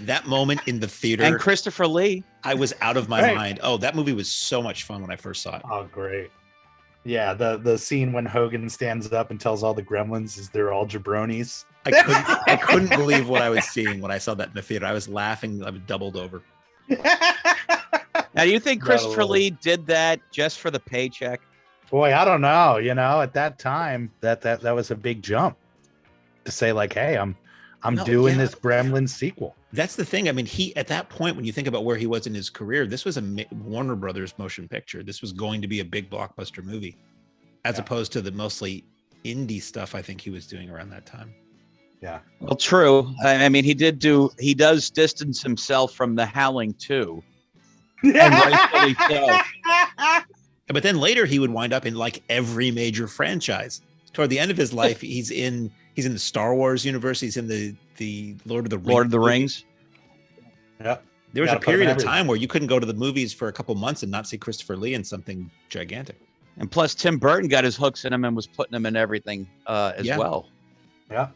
[SPEAKER 5] That moment in the theater.
[SPEAKER 4] And Christopher Lee.
[SPEAKER 5] I was out of my mind. Oh, that movie was so much fun when I first saw it.
[SPEAKER 2] Oh, great. Yeah, the scene when Hogan stands up and tells all the gremlins is they're all jabronis.
[SPEAKER 5] I couldn't believe what I was seeing when I saw that in the theater. I was laughing. I was doubled over.
[SPEAKER 4] Now, do you think Christopher Lee did that just for the paycheck?
[SPEAKER 2] Boy, I don't know. At that time, that was a big jump to say like, hey, I'm doing this Gremlins sequel.
[SPEAKER 5] That's the thing. I mean, he at that point, when you think about where he was in his career, this was a Warner Brothers motion picture. This was going to be a big blockbuster movie, as opposed to the mostly indie stuff I think he was doing around that time.
[SPEAKER 2] Yeah.
[SPEAKER 4] Well, true. I mean, he does distance himself from The Howling too. And rightfully so.
[SPEAKER 5] But then later he would wind up in like every major franchise. Toward the end of his life, he's in the Star Wars universe. He's in the Lord of the Rings.
[SPEAKER 4] Lord of the Rings.
[SPEAKER 2] Yep.
[SPEAKER 5] There was a
[SPEAKER 2] Gotta put him in
[SPEAKER 5] period of
[SPEAKER 2] everything.
[SPEAKER 5] time where you couldn't go to the movies for a couple months and not see Christopher Lee in something gigantic.
[SPEAKER 4] And plus, Tim Burton got his hooks in him and was putting them in everything as
[SPEAKER 5] Yeah.
[SPEAKER 4] well.
[SPEAKER 2] Yeah.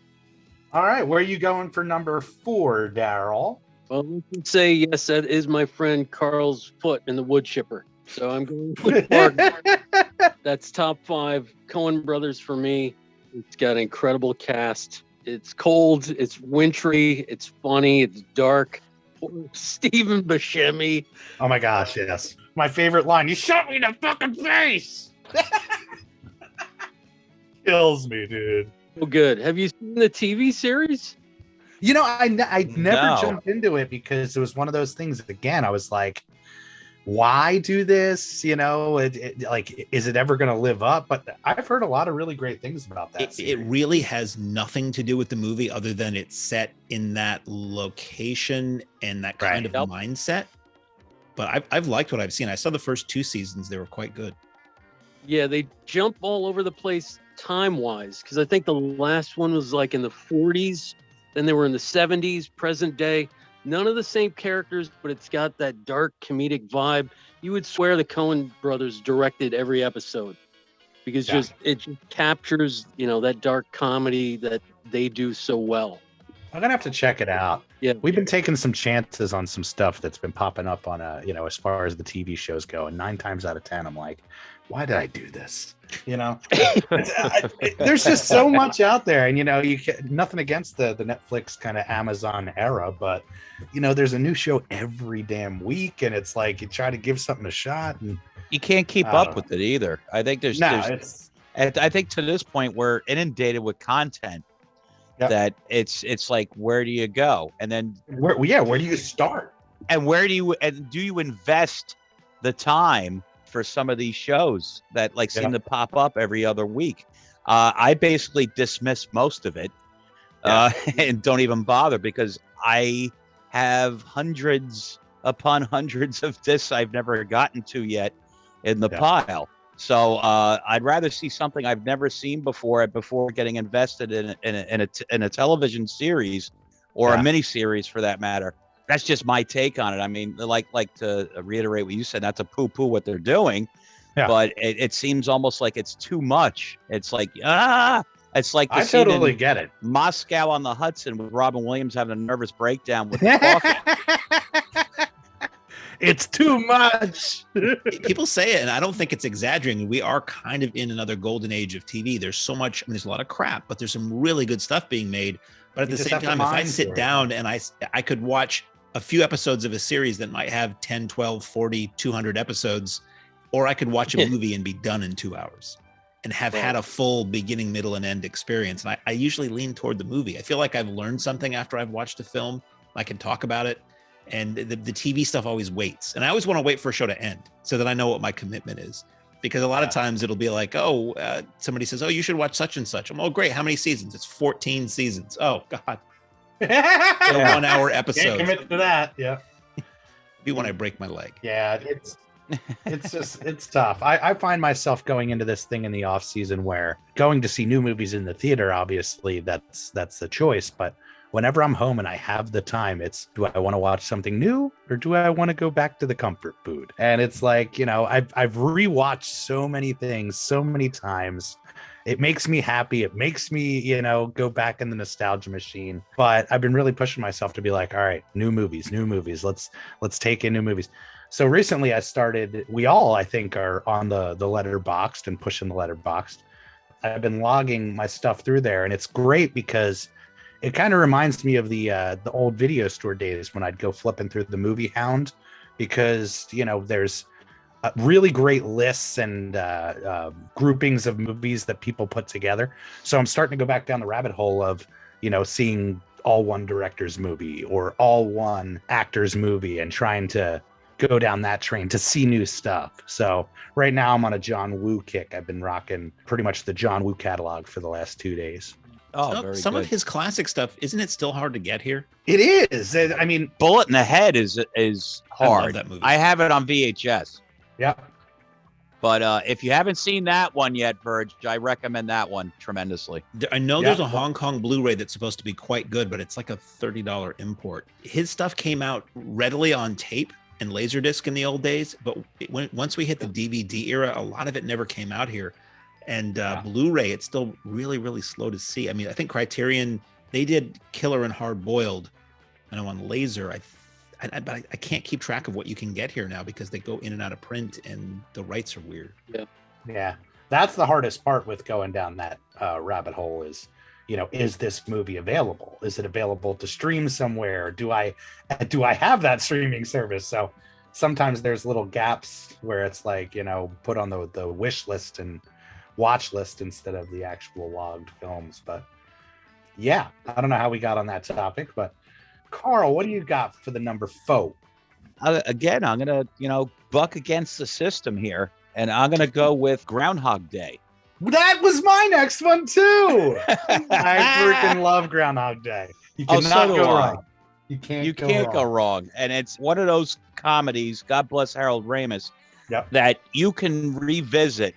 [SPEAKER 2] All right. Where are you going for number 4, Daryl?
[SPEAKER 3] Well, we can say yes, that is my friend Carl's foot in the wood chipper. So I'm going with Mark. That's top 5 Coen brothers for me. It's got an incredible cast. It's cold, it's wintry, it's funny, it's dark. Poor Stephen Buscemi.
[SPEAKER 2] Oh my gosh, yes. My favorite line. You shot me in the fucking face. Kills me, dude.
[SPEAKER 3] Oh, good. Have you seen the TV series?
[SPEAKER 2] You know, I never
[SPEAKER 4] No.
[SPEAKER 2] jumped into it because it was one of those things. Again, I was like, why do this? You know, like, is it ever going to live up? But I've heard a lot of really great things about that.
[SPEAKER 5] It
[SPEAKER 2] series.
[SPEAKER 5] really has nothing to do with the movie other than it's set in that location and that kind
[SPEAKER 2] Right.
[SPEAKER 5] of mindset. But I've liked what I've seen. I saw the first 2 seasons. They were quite good.
[SPEAKER 3] Yeah, they jump all over the place time-wise, because I think the last one was like in the 40s, then they were in the 70s, present day. None of the same characters, but it's got that dark comedic vibe. You would swear the Coen brothers directed every episode, because
[SPEAKER 2] Yeah.
[SPEAKER 3] it just captures, that dark comedy that they do so well.
[SPEAKER 2] I'm gonna have to check it out.
[SPEAKER 3] Yeah.
[SPEAKER 2] We've been taking some chances on some stuff that's been popping up on as far as the TV shows go, and 9 times out of 10, I'm like, why did I do this? There's just so much out there, and you get nothing against the Netflix kind of Amazon era, but there's a new show every damn week, and it's like you try to give something a shot, and
[SPEAKER 4] You can't keep
[SPEAKER 2] I don't
[SPEAKER 4] up with it either. I think there's
[SPEAKER 2] it's
[SPEAKER 4] I think to this point we're inundated with content
[SPEAKER 2] Yep.
[SPEAKER 4] that it's like, where do you go? And then
[SPEAKER 2] where do you start?
[SPEAKER 4] and do you invest the time for some of these shows that seem to pop up every other week? I basically dismiss most of it and don't even bother, because I have hundreds upon hundreds of discs I've never gotten to yet in the pile. So I'd rather see something I've never seen before getting invested in a television series or a mini series, for that matter. That's just my take on it. I mean, like to reiterate what you said, not to poo-poo what they're doing, but it seems almost like it's too much. It's like it's like
[SPEAKER 2] I totally get it.
[SPEAKER 4] Moscow on the Hudson with Robin Williams having a nervous breakdown with talking.
[SPEAKER 2] It's too much.
[SPEAKER 5] People say it, and I don't think it's exaggerating. We are kind of in another golden age of TV. There's so much, there's a lot of crap, but there's some really good stuff being made. But at the same time, if I sit down and I could watch a few episodes of a series that might have 10, 12, 40, 200 episodes, or I could watch a movie and be done in 2 hours and have had a full beginning, middle, and end experience. And I usually lean toward the movie. I feel like I've learned something after I've watched a film. I can talk about it. And the TV stuff always waits. And I always want to wait for a show to end so that I know what my commitment is. Because a lot of times it'll be like, somebody says, you should watch such and such. I'm, great. How many seasons? It's 14 seasons. Oh, God. A 1 hour episode.
[SPEAKER 2] Can't commit to that. Yeah.
[SPEAKER 5] Be when I break my leg.
[SPEAKER 2] Yeah. It's tough. I find myself going into this thing in the off season where going to see new movies in the theater, obviously that's the choice. But whenever I'm home and I have the time, it's, do I want to watch something new or do I want to go back to the comfort food? And it's like, I've rewatched so many things so many times. It makes me happy. It makes me, go back in the nostalgia machine. But I've been really pushing myself to be like, all right, new movies. Let's take in new movies. So recently we all, I think, are on the Letterboxd and pushing the Letterboxd. I've been logging my stuff through there, and it's great because it kind of reminds me of the old video store days when I'd go flipping through the Movie Hound, because there's really great lists and groupings of movies that people put together. So I'm starting to go back down the rabbit hole of seeing all one director's movie or all one actor's movie and trying to go down that train to see new stuff. So right now I'm on a John Woo kick. I've been rocking pretty much the John Woo catalog for the last 2 days.
[SPEAKER 4] Oh, very
[SPEAKER 5] Some
[SPEAKER 4] good.
[SPEAKER 5] of his classic stuff, isn't it still hard to get here?
[SPEAKER 2] It is. I mean,
[SPEAKER 4] Bullet in the Head is
[SPEAKER 5] I love
[SPEAKER 4] hard.
[SPEAKER 5] that movie.
[SPEAKER 4] I have it on VHS.
[SPEAKER 2] yeah.
[SPEAKER 4] But if you haven't seen that one yet, Virg, I recommend that one tremendously.
[SPEAKER 5] I know
[SPEAKER 2] Yeah.
[SPEAKER 5] there's a Hong Kong Blu-ray that's supposed to be quite good, but it's like a $30 import. His stuff came out readily on tape and Laserdisc in the old days, but once we hit the DVD era, a lot of it never came out here. And Blu-ray, it's still really, really slow to see. I mean, I think Criterion, they did Killer and Hard Boiled, and on laser. But I can't keep track of what you can get here now because they go in and out of print, and the rights are weird.
[SPEAKER 2] Yeah. That's the hardest part with going down that rabbit hole is, is this movie available? Is it available to stream somewhere? Do I have that streaming service? So sometimes there's little gaps where it's like, put on the wish list and watch list instead of the actual logged films. But yeah, I don't know how we got on that topic, but Carl, what do you got for the number 4?
[SPEAKER 4] Again, I'm going to, buck against the system here, and I'm going to go with Groundhog Day.
[SPEAKER 2] That was my next one too. I freaking love Groundhog Day. You
[SPEAKER 4] Oh,
[SPEAKER 2] cannot
[SPEAKER 4] so do
[SPEAKER 2] go
[SPEAKER 4] I.
[SPEAKER 2] wrong. You
[SPEAKER 4] You can't go wrong. And it's one of those comedies, God bless Harold Ramis,
[SPEAKER 2] Yep.
[SPEAKER 4] that you can revisit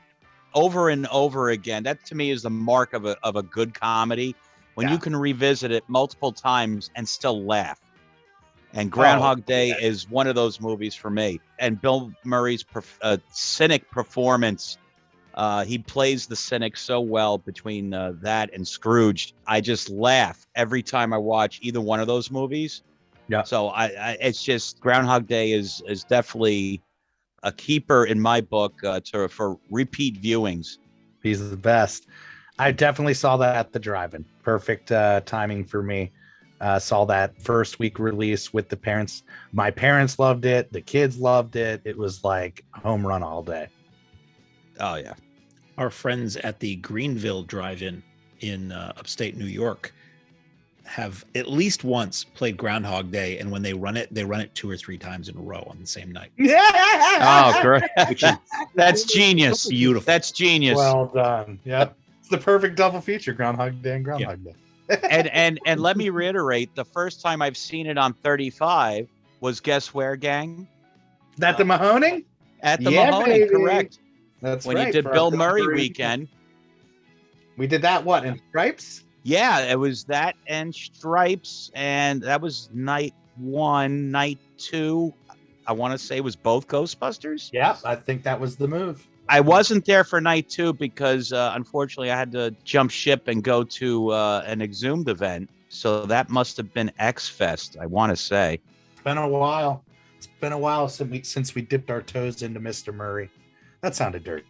[SPEAKER 4] over and over again. That to me is the mark of a good comedy, when
[SPEAKER 2] Yeah.
[SPEAKER 4] you can revisit it multiple times and still laugh. And Groundhog Day is one of those movies for me. And Bill Murray's cynic performance, he plays the cynic so well between that and Scrooge. I just laugh every time I watch either one of those movies.
[SPEAKER 2] Yeah.
[SPEAKER 4] So I it's just Groundhog Day is definitely a keeper in my book for repeat viewings.
[SPEAKER 2] He's the best. I definitely saw that at the drive-in. Perfect timing for me. Saw that first week release with the parents. My parents loved it. The kids loved it. It was like home run all day.
[SPEAKER 4] Oh yeah.
[SPEAKER 5] Our friends at the Greenville Drive-In in upstate New York have at least once played Groundhog Day, and when they run it 2 or 3 times in a row on the same night.
[SPEAKER 4] Oh, great.
[SPEAKER 5] Which is
[SPEAKER 4] That's genius.
[SPEAKER 5] beautiful.
[SPEAKER 4] That's genius.
[SPEAKER 2] Well done. Yep. It's the perfect double feature, Groundhog Day and Groundhog Day.
[SPEAKER 4] and let me reiterate, the first time I've seen it on 35 was guess where, gang?
[SPEAKER 2] That the Mahoning?
[SPEAKER 4] At the
[SPEAKER 2] Yeah,
[SPEAKER 4] Mahoning,
[SPEAKER 2] baby.
[SPEAKER 4] correct.
[SPEAKER 2] That's
[SPEAKER 4] When
[SPEAKER 2] right.
[SPEAKER 4] you did
[SPEAKER 2] for our
[SPEAKER 4] Bill Murray
[SPEAKER 2] weekend.
[SPEAKER 4] weekend.
[SPEAKER 2] We did that, what, in Stripes?
[SPEAKER 4] Yeah, it was that and Stripes, and that was night 1. Night 2, I want to say, was both Ghostbusters.
[SPEAKER 2] Yeah, I think that was the move.
[SPEAKER 4] I wasn't there for night 2 because unfortunately I had to jump ship and go to an Exhumed event. So that must have been X Fest, I want to say.
[SPEAKER 2] It's been a while. It's been a while since we dipped our toes into Mr. Murray. That sounded dirty.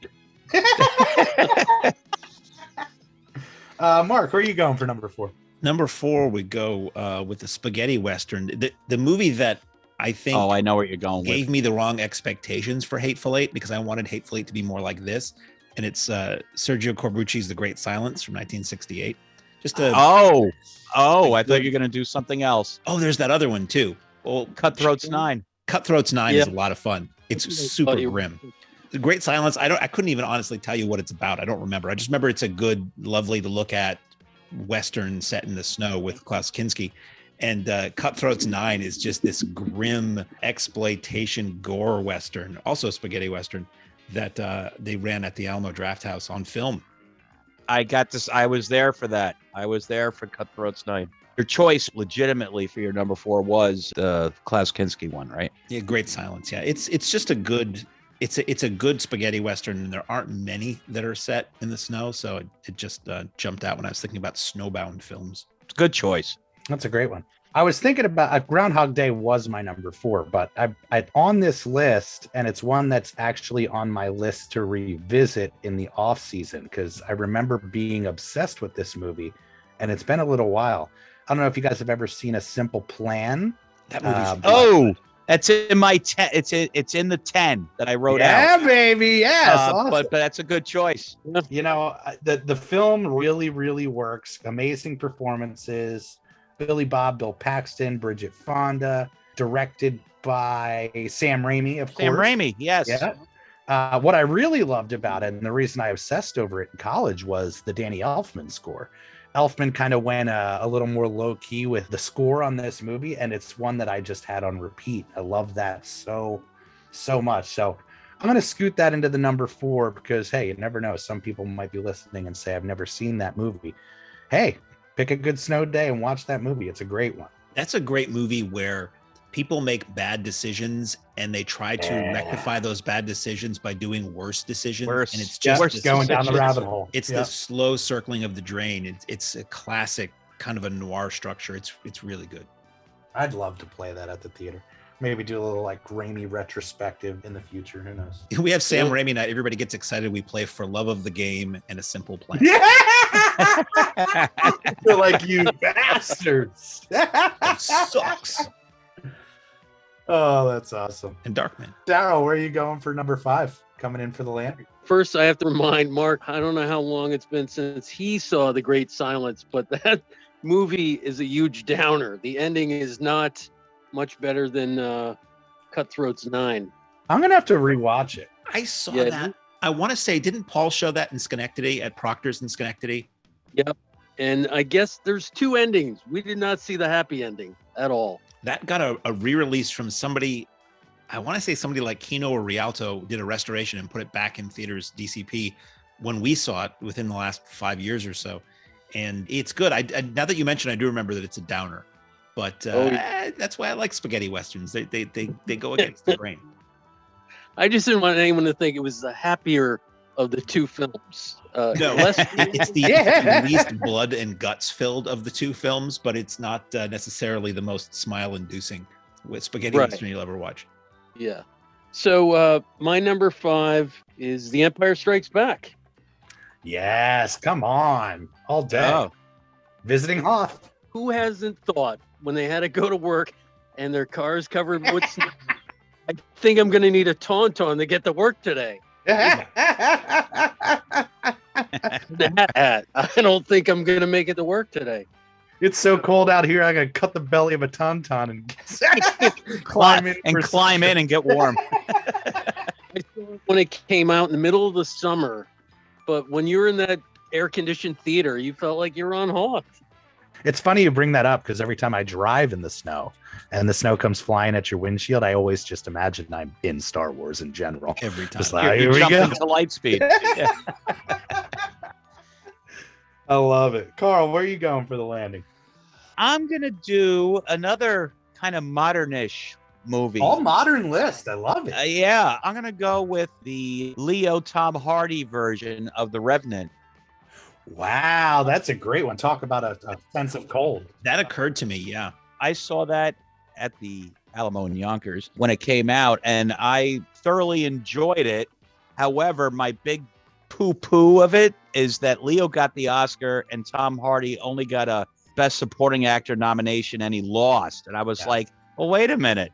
[SPEAKER 2] Mark, where are you going for number 4?
[SPEAKER 5] Number 4, we go with the spaghetti western, the movie that I think
[SPEAKER 4] Oh, I know where you're going
[SPEAKER 5] gave
[SPEAKER 4] with.
[SPEAKER 5] me the wrong expectations for Hateful Eight, because I wanted Hateful Eight to be more like this, and it's Sergio Corbucci's The Great Silence from 1968. Just a
[SPEAKER 4] Oh, I thought you were going to do something else.
[SPEAKER 5] there's that other one too. Well,
[SPEAKER 4] Cutthroats 9.
[SPEAKER 5] Cutthroats 9
[SPEAKER 3] Yeah.
[SPEAKER 5] is a lot of fun. It's super grim. The Great Silence, I couldn't even honestly tell you what it's about. I don't remember. I just remember it's a good, lovely to look at Western set in the snow with Klaus Kinski. And Cutthroats 9 is just this grim exploitation gore Western, also spaghetti Western, that they ran at the Alamo Drafthouse on film.
[SPEAKER 4] I got this. I was there for that. I was there for Cutthroats 9. Your choice legitimately for your number 4 was the Klaus Kinski one, right?
[SPEAKER 5] Yeah, Great Silence. Yeah, it's just a good, it's a good spaghetti Western, and there aren't many that are set in the snow, so it just jumped out when I was thinking about snowbound films.
[SPEAKER 4] It's a good choice.
[SPEAKER 2] That's a great one. I was thinking about Groundhog Day was my number 4, but I on this list, and it's one that's actually on my list to revisit in the off season, because I remember being obsessed with this movie, and it's been a little while. I don't know if you guys have ever seen A Simple Plan.
[SPEAKER 5] That movie's
[SPEAKER 4] Oh, that's in my 10. It's in the 10 that I wrote out.
[SPEAKER 2] Yeah, baby. Yes. Awesome.
[SPEAKER 4] But that's a good choice.
[SPEAKER 2] The film really, really works. Amazing performances. Billy Bob, Bill Paxton, Bridget Fonda, directed by Sam Raimi, of course.
[SPEAKER 4] Sam Raimi, yes.
[SPEAKER 2] Yeah. What I really loved about it, and the reason I obsessed over it in college, was the Danny Elfman score. Elfman kind of went a little more low key with the score on this movie, and it's one that I just had on repeat. I love that so much. So I'm going to scoot that into the number 4 because, hey, you never know. Some people might be listening and say, I've never seen that movie. Hey, pick a good snow day and watch that movie. It's a great one.
[SPEAKER 5] That's a great movie where people make bad decisions and they try to rectify those bad decisions by doing worse decisions. And it's just
[SPEAKER 2] going down the rabbit hole.
[SPEAKER 5] It's the slow circling of the drain. It's a classic kind of a noir structure. It's really good.
[SPEAKER 2] I'd love to play that at the theater. Maybe do a little like Raimi retrospective in the future. Who knows?
[SPEAKER 5] We have Sam Raimi night. Everybody gets excited. We play For Love of the Game and A Simple Plan.
[SPEAKER 2] Yeah! You're like, you bastards.
[SPEAKER 5] It sucks.
[SPEAKER 2] Oh, that's awesome.
[SPEAKER 5] And Darkman.
[SPEAKER 2] Darryl, where are you going for number 5? Coming in for the landing.
[SPEAKER 3] First, I have to remind Mark, I don't know how long it's been since he saw The Great Silence, but that movie is a huge downer. The ending is not much better than Cutthroat's 9.
[SPEAKER 2] I'm going to have to rewatch it.
[SPEAKER 5] I saw that. I want to say, didn't Paul show that in Schenectady at Proctor's in Schenectady?
[SPEAKER 3] Yep. And I guess there's 2 endings. We did not see the happy ending at all.
[SPEAKER 5] That got a re-release from somebody. I want to say somebody like Kino or Rialto did a restoration and put it back in theaters, DCP, when we saw it within the last 5 years or so. And it's good. I now that you mentioned, I do remember that it's a downer. But that's why I like spaghetti westerns. They go against the grain.
[SPEAKER 3] I just didn't want anyone to think it was the happier of the 2 films.
[SPEAKER 5] No, it's the least blood and guts filled of the 2 films, but it's not necessarily the most smile-inducing with spaghetti western you'll ever watch.
[SPEAKER 3] Yeah. So my number 5 is The Empire Strikes Back.
[SPEAKER 2] Yes, come on. All day.
[SPEAKER 4] Oh.
[SPEAKER 2] Visiting Hoth.
[SPEAKER 3] Who hasn't thought when they had to go to work and their car's covered with snow, I think I'm going to need a Tauntaun to get to work today. That hat. I don't think I'm going to make it to work today.
[SPEAKER 2] It's so cold out here. I got to cut the belly of a Tauntaun and climb in
[SPEAKER 4] and get warm.
[SPEAKER 3] I saw it when it came out in the middle of the summer, but when you're in that air-conditioned theater, you felt like you were on Hoth.
[SPEAKER 2] It's funny you bring that up because every time I drive in the snow and the snow comes flying at your windshield, I always just imagine I'm in Star Wars in general.
[SPEAKER 5] Every time.
[SPEAKER 2] Just like, here
[SPEAKER 4] You
[SPEAKER 2] we
[SPEAKER 4] jump
[SPEAKER 2] go.
[SPEAKER 4] into light speed. Yeah.
[SPEAKER 2] I love it. Carl, where are you going for the landing?
[SPEAKER 4] I'm going to do another kind of modernish movie.
[SPEAKER 2] All modern list. I love it.
[SPEAKER 4] Yeah, I'm going to go with the Leo Tom Hardy version of The Revenant.
[SPEAKER 2] Wow, that's a great one. Talk about a sense of cold.
[SPEAKER 5] That occurred to me, yeah.
[SPEAKER 4] I saw that at the Alamo in Yonkers when it came out, and I thoroughly enjoyed it. However, my big poo-poo of it is that Leo got the Oscar and Tom Hardy only got a Best Supporting Actor nomination, and he lost. And I was like, well, wait a minute.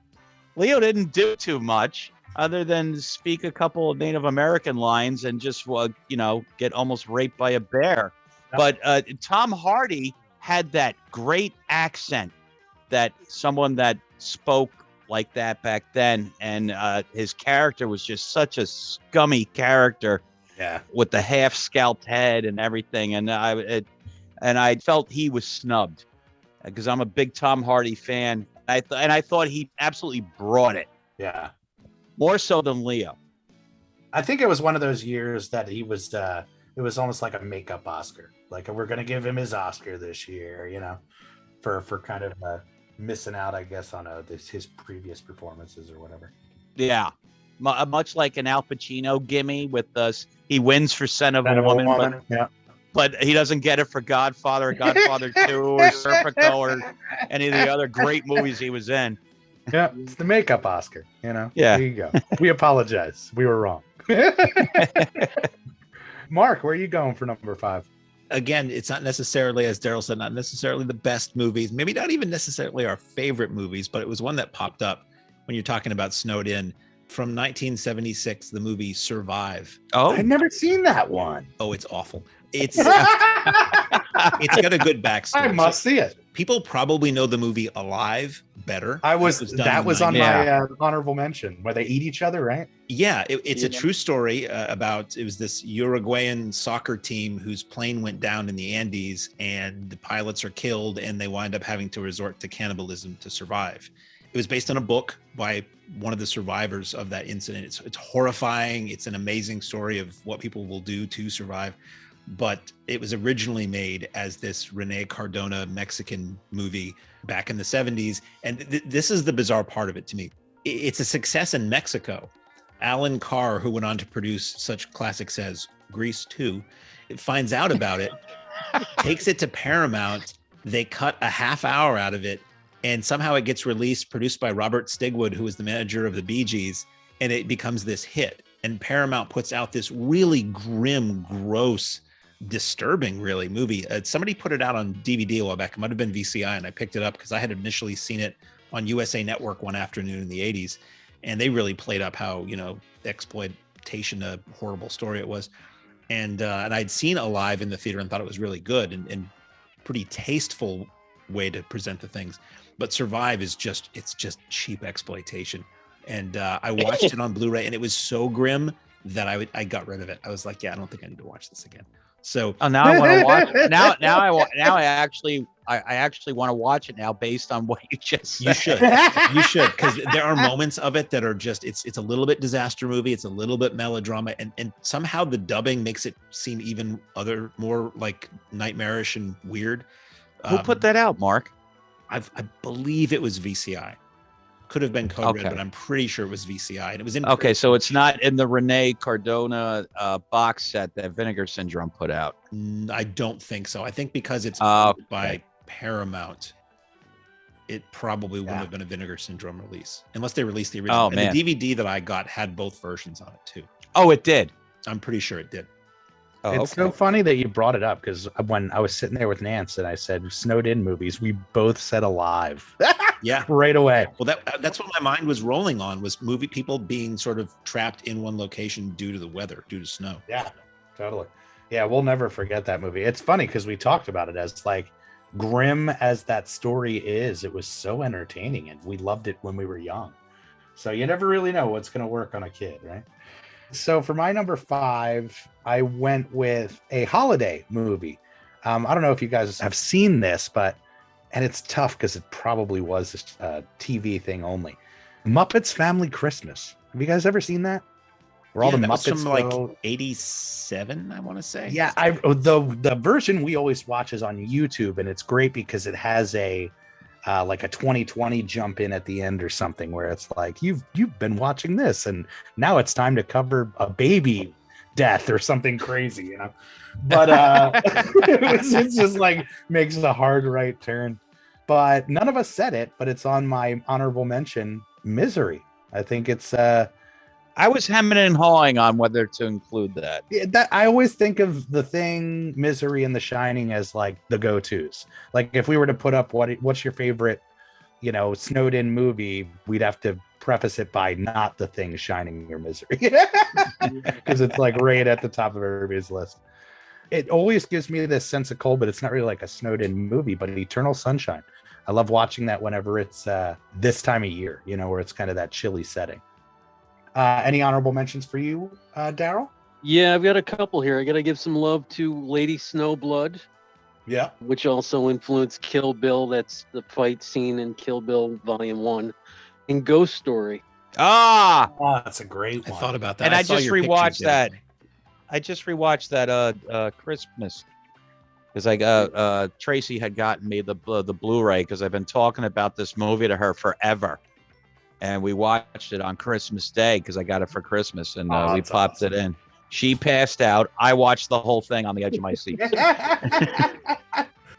[SPEAKER 4] Leo didn't do too much other than speak a couple of Native American lines and just, get almost raped by a bear. But Tom Hardy had that great accent that someone that spoke like that back then. And his character was just such a scummy character.
[SPEAKER 2] Yeah. With
[SPEAKER 4] the half scalped head and everything. And I felt he was snubbed because I'm a big Tom Hardy fan. I thought he absolutely brought it.
[SPEAKER 2] Yeah.
[SPEAKER 4] More so than Leo.
[SPEAKER 2] I think it was one of those years that he was, it was almost like a makeup Oscar. Like, we're going to give him his Oscar this year, for kind of missing out, I guess, on his previous performances or whatever.
[SPEAKER 4] Yeah. Much like an Al Pacino gimme with us. He wins for Son of a Woman. But he doesn't get it for Godfather, Godfather 2, or Serpico, or any of the other great movies he was in.
[SPEAKER 2] Yeah, it's the makeup Oscar,
[SPEAKER 4] Yeah.
[SPEAKER 2] There you go. We apologize. We were wrong. Mark, where are you going for number 5?
[SPEAKER 5] Again, it's not necessarily, as Darryl said, not necessarily the best movies, maybe not even necessarily our favorite movies, but it was one that popped up when you're talking about snowed in. From 1976, the movie Survive.
[SPEAKER 4] Oh,
[SPEAKER 2] I've never seen that one.
[SPEAKER 5] Oh, it's awful. It's It's got a good backstory.
[SPEAKER 2] I must see it.
[SPEAKER 5] People probably know the movie Alive better.
[SPEAKER 2] That was on
[SPEAKER 5] 90s.
[SPEAKER 2] my honorable mention, where they eat each other, right?
[SPEAKER 5] Yeah, it's a true story about, it was this Uruguayan soccer team whose plane went down in the Andes, and the pilots are killed, and they wind up having to resort to cannibalism to survive. It was based on a book by one of the survivors of that incident. It's horrifying. It's an amazing story of what people will do to survive. But it was originally made as this Rene Cardona Mexican movie back in the 70s. And this is the bizarre part of it to me. It's a success in Mexico. Alan Carr, who went on to produce such classics as Grease 2, finds out about it, takes it to Paramount. They cut a half hour out of it, and somehow it gets released, produced by Robert Stigwood, who was the manager of the Bee Gees, and it becomes this hit. And Paramount puts out this really grim, gross, disturbing really movie. Somebody put it out on DVD a while back. It might have been VCI, and I picked it up because I had initially seen it on USA Network one afternoon in the 80s, and they really played up how, exploitation, a horrible story it was. And I'd seen Alive in the theater and thought it was really good and pretty tasteful way to present the things. But Survive is just cheap exploitation. And I watched it on Blu-ray, and it was so grim that I got rid of it. I was like, yeah, I don't think I need to watch this again. So
[SPEAKER 4] now I want to watch it. Now I actually want to watch it now based on what you just said.
[SPEAKER 5] You should, because there are moments of it that are just, it's a little bit disaster movie. It's a little bit melodrama, and somehow the dubbing makes it seem even more like nightmarish and weird.
[SPEAKER 4] Who put that out, Mark?
[SPEAKER 5] I believe it was VCI. Could have been Code Red,
[SPEAKER 4] Okay.
[SPEAKER 5] but I'm pretty sure it was VCI, and it was in.
[SPEAKER 4] Okay, so it's not in the Rene Cardona box set that Vinegar Syndrome put out.
[SPEAKER 5] I don't think so. I think because it's
[SPEAKER 4] Okay.
[SPEAKER 5] by Paramount, it probably wouldn't have been a Vinegar Syndrome release, unless they released the original.
[SPEAKER 4] Oh,
[SPEAKER 5] and
[SPEAKER 4] man.
[SPEAKER 5] the DVD that I got had both versions on it too.
[SPEAKER 4] Oh, it did.
[SPEAKER 5] I'm pretty sure it did.
[SPEAKER 4] Oh,
[SPEAKER 2] It's so funny that you brought it up, because when I was sitting there with Nance and I said snowed in movies, we both said Alive
[SPEAKER 5] Yeah.
[SPEAKER 2] right away.
[SPEAKER 5] Well, that's what my mind was rolling on, was movie people being sort of trapped in one location due to the weather, due to snow.
[SPEAKER 2] Yeah, totally. Yeah, we'll never forget that movie. It's funny because we talked about it as like grim as that story is. It was so entertaining, and we loved it when we were young. So you never really know what's going to work on a kid, right? So for my number 5, I went with a holiday movie. I don't know if you guys have seen this, and it's tough because it probably was a TV thing only. Muppets Family Christmas. Have you guys ever seen that? Where all the
[SPEAKER 5] that was
[SPEAKER 2] Muppets
[SPEAKER 5] from like
[SPEAKER 2] go?
[SPEAKER 5] 87, I want to say.
[SPEAKER 2] Yeah, the version we always watch is on YouTube, and it's great because it has a like a 2020 jump in at the end or something, where it's like you've been watching this, and now it's time to cover a baby death or something crazy, But it's just like makes a hard right turn. But none of us said it, but it's on my honorable mention. Misery. I think it's
[SPEAKER 4] I was hemming and hawing on whether to include that.
[SPEAKER 2] that I always think of The Thing, Misery, and The Shining as like the go-tos. Like if we were to put up what's your favorite, snowed in movie, we'd have to preface it by not The Thing, Shining, or Misery, because it's like right at the top of everybody's list. It always gives me this sense of cold, but it's not really like a snowed in movie, but Eternal Sunshine. I love watching that whenever it's this time of year, where it's kind of that chilly setting. Any honorable mentions for you, Darryl?
[SPEAKER 3] Yeah, I've got a couple here. I got to give some love to Lady Snowblood,
[SPEAKER 2] Yeah.
[SPEAKER 3] which also influenced Kill Bill. That's the fight scene in Kill Bill Volume 1. And Ghost Story.
[SPEAKER 4] Ah,
[SPEAKER 2] Oh, that's a great
[SPEAKER 5] I
[SPEAKER 2] one.
[SPEAKER 5] thought about that.
[SPEAKER 4] and I
[SPEAKER 5] saw
[SPEAKER 4] just
[SPEAKER 5] your pictures
[SPEAKER 4] rewatched
[SPEAKER 5] the other
[SPEAKER 4] that.
[SPEAKER 5] day.
[SPEAKER 4] I just rewatched that Christmas because Tracy had gotten me the Blu-ray because I've been talking about this movie to her forever, and we watched it on Christmas Day because I got it for Christmas, and
[SPEAKER 2] Oh,
[SPEAKER 4] we
[SPEAKER 2] that's
[SPEAKER 4] popped it in. She passed out. I watched the whole thing on the edge of my seat.
[SPEAKER 2] Yeah.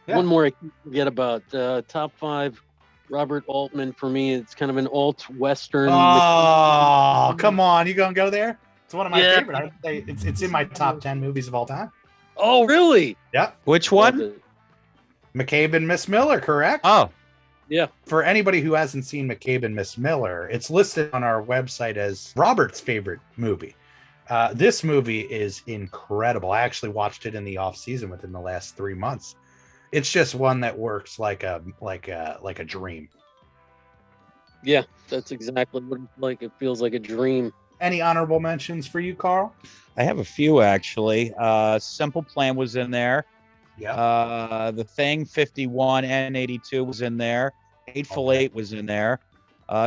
[SPEAKER 3] One more I can't forget about. Top 5, Robert Altman for me. It's kind of an alt-western.
[SPEAKER 2] Oh, come on. You going to go there? It's one of my
[SPEAKER 3] Yeah.
[SPEAKER 2] favorite. It's in my top 10 movies of all time.
[SPEAKER 3] Oh, really?
[SPEAKER 2] Yeah.
[SPEAKER 4] Which one?
[SPEAKER 2] McCabe and Miss Miller, correct?
[SPEAKER 4] Oh,
[SPEAKER 2] For anybody who hasn't seen McCabe and Miss Miller, it's listed on our website as Robert's favorite movie. This movie is incredible. I actually watched it in the off season within the last 3 months. It's just one that works like a dream.
[SPEAKER 3] Yeah, that's exactly what it's like. It feels like a dream.
[SPEAKER 2] Any honorable mentions for you, Carl?
[SPEAKER 4] I have a few actually. Simple Plan was in there.
[SPEAKER 2] Yeah.
[SPEAKER 4] The Thing 51 and 82 was in there. Eightful Eight was in there.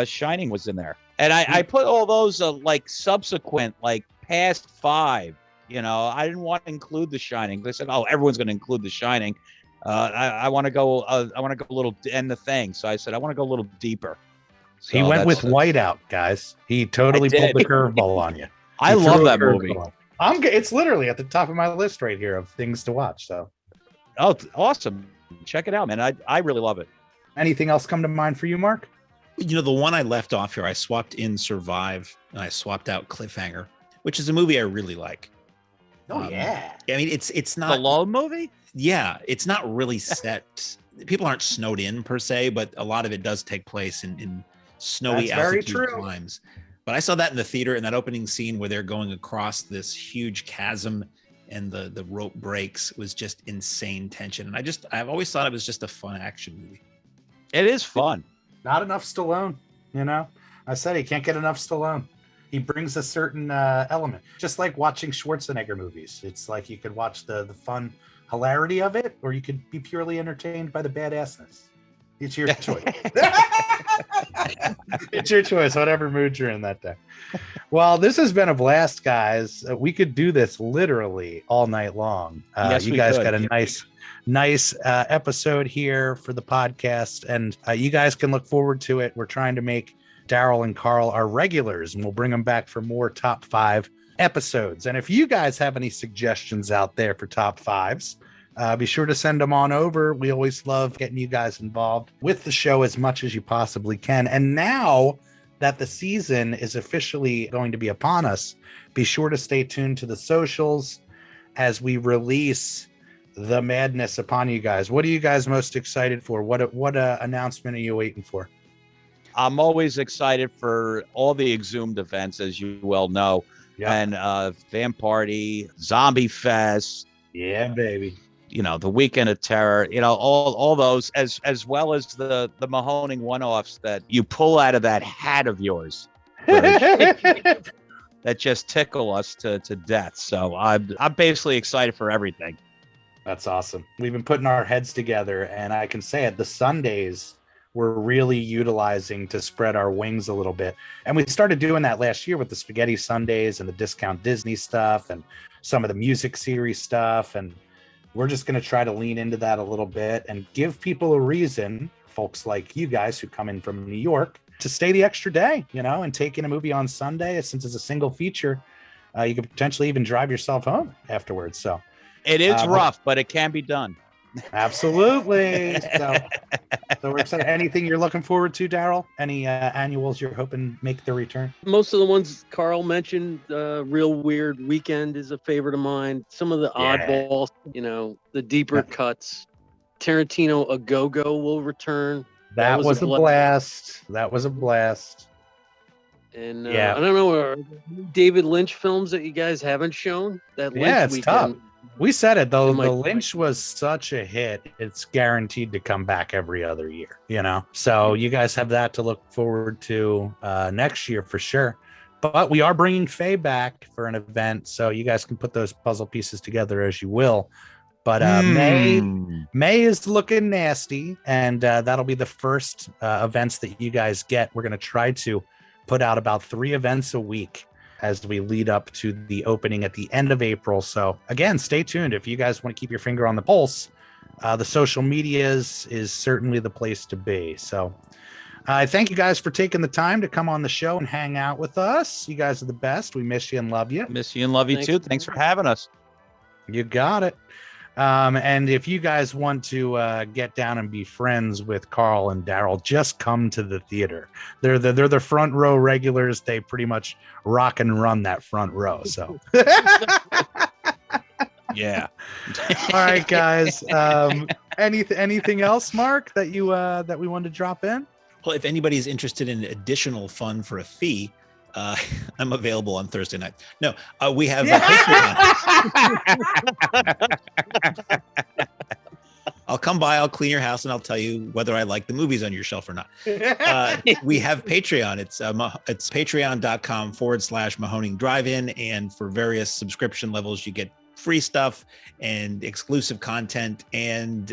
[SPEAKER 4] Shining was in there. And I put all those like subsequent, like past 5. I didn't want to include The Shining. They said, "Oh, everyone's going to include The Shining." I want to go. I want to go a little, and The Thing. So I said, I want to go a little deeper. So
[SPEAKER 2] he went with Whiteout, guys. He totally pulled the curveball on you.
[SPEAKER 4] I love that movie.
[SPEAKER 2] It's literally at the top of my list right here of things to watch. So,
[SPEAKER 4] oh, awesome! Check it out, man. I really love it.
[SPEAKER 2] Anything else come to mind for you, Mark?
[SPEAKER 5] The one I left off here, I swapped in Survive and I swapped out Cliffhanger, which is a movie I really like.
[SPEAKER 2] Oh yeah.
[SPEAKER 5] I mean, it's not
[SPEAKER 4] the Low movie.
[SPEAKER 5] Yeah, it's not really set. People aren't snowed in per se, but a lot of it does take place in snowy altitude climes. But I saw that in the theater, in that opening scene where they're going across this huge chasm and the rope breaks was just insane tension. And I've always thought it was just a fun action movie.
[SPEAKER 4] It is fun.
[SPEAKER 2] Not enough Stallone, I said he can't get enough Stallone. He brings a certain element, just like watching Schwarzenegger movies. It's like you could watch the fun hilarity of it, or you could be purely entertained by the badassness. It's your choice. It's your choice, whatever mood you're in that day. Well, this has been a blast, guys. We could do this literally all night long.
[SPEAKER 4] Yes,
[SPEAKER 2] you guys got a nice episode here for the podcast, and you guys can look forward to it. We're trying to make Darryl and Carl our regulars, and we'll bring them back for more top 5 episodes. And if you guys have any suggestions out there for top 5s, be sure to send them on over. We always love getting you guys involved with the show as much as you possibly can. And now that the season is officially going to be upon us, be sure to stay tuned to the socials as we release the madness upon you guys. What are you guys most excited for? What announcement are you waiting for?
[SPEAKER 4] I'm always excited for all the Exhumed events, as you well know.
[SPEAKER 2] Yeah.
[SPEAKER 4] And Van Party, Zombie Fest.
[SPEAKER 2] Yeah, baby.
[SPEAKER 4] The Weekend of Terror, all those, as well as the Mahoning one-offs that you pull out of that hat of yours that just tickle us to death. So I'm basically excited for everything.
[SPEAKER 2] That's awesome. We've been putting our heads together, and I can say it, the Sundays we're really utilizing to spread our wings a little bit. And we started doing that last year with the Spaghetti Sundays and the Discount Disney stuff and some of the music series stuff. And we're just going to try to lean into that a little bit and give people a reason, folks like you guys who come in from New York, to stay the extra day, and take in a movie on Sunday. Since it's a single feature, you could potentially even drive yourself home afterwards. So
[SPEAKER 4] it is rough, but it can be done.
[SPEAKER 2] Absolutely. So we're excited. Anything you're looking forward to, Darryl? Any annuals you're hoping make their return?
[SPEAKER 3] Most of the ones Carl mentioned, Real Weird Weekend is a favorite of mine. Some of the oddballs, the deeper cuts. Tarantino A Go-Go will return.
[SPEAKER 2] That was a blast. That was a blast.
[SPEAKER 3] And I don't know, are David Lynch films that you guys haven't shown? That Lynch
[SPEAKER 2] it's
[SPEAKER 3] Weekend.
[SPEAKER 2] tough. We said it though. The Lynch was such a hit. It's guaranteed to come back every other year, So you guys have that to look forward to next year for sure. But we are bringing Faye back for an event, so you guys can put those puzzle pieces together as you will. But May is looking nasty, and that'll be the first events that you guys get. We're going to try to put out about 3 events a week as we lead up to the opening at the end of April. So again, stay tuned. If you guys want to keep your finger on the pulse, the social medias is certainly the place to be. So I thank you guys for taking the time to come on the show and hang out with us. You guys are the best. We miss you and love you.
[SPEAKER 4] Miss you and love you too. Thanks for having us.
[SPEAKER 2] You got it. And if you guys want to get down and be friends with Carl and Darryl, just come to the theater. They're the front row regulars. They pretty much rock and run that front row. So,
[SPEAKER 4] yeah.
[SPEAKER 2] All right, guys. Anything else, Mark, that that we wanted to drop in?
[SPEAKER 5] Well, if anybody's interested in additional fun for a fee, I'm available on Thursday night. No, we have Patreon. I'll come by, I'll clean your house, and I'll tell you whether I like the movies on your shelf or not. We have Patreon. It's patreon.com/Mahoning Drive-In. And for various subscription levels, you get free stuff and exclusive content. And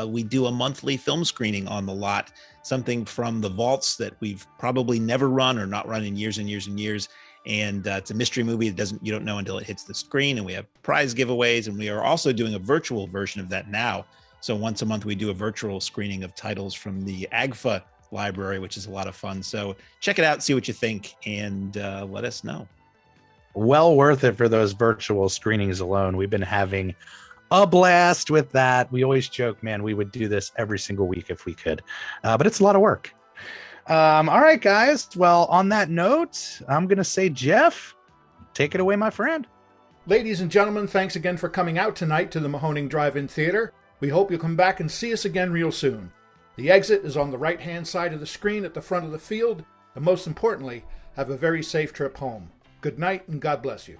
[SPEAKER 5] we do a monthly film screening on the lot, something from the vaults that we've probably never run or not run in years and years and years. And it's a mystery movie that you don't know until it hits the screen. And we have prize giveaways. And we are also doing a virtual version of that now. So once a month, we do a virtual screening of titles from the AGFA library, which is a lot of fun. So check it out, see what you think, and let us know.
[SPEAKER 2] Well worth it for those virtual screenings alone. We've been having a blast with that. We always joke, man, we would do this every single week if we could, but it's a lot of work. All right, guys. Well, on that note, I'm going to say, Jeff, take it away, my friend.
[SPEAKER 1] Ladies and gentlemen, thanks again for coming out tonight to the Mahoning Drive-In Theater. We hope you'll come back and see us again real soon. The exit is on the right-hand side of the screen at the front of the field, and most importantly, have a very safe trip home. Good night, and God bless you.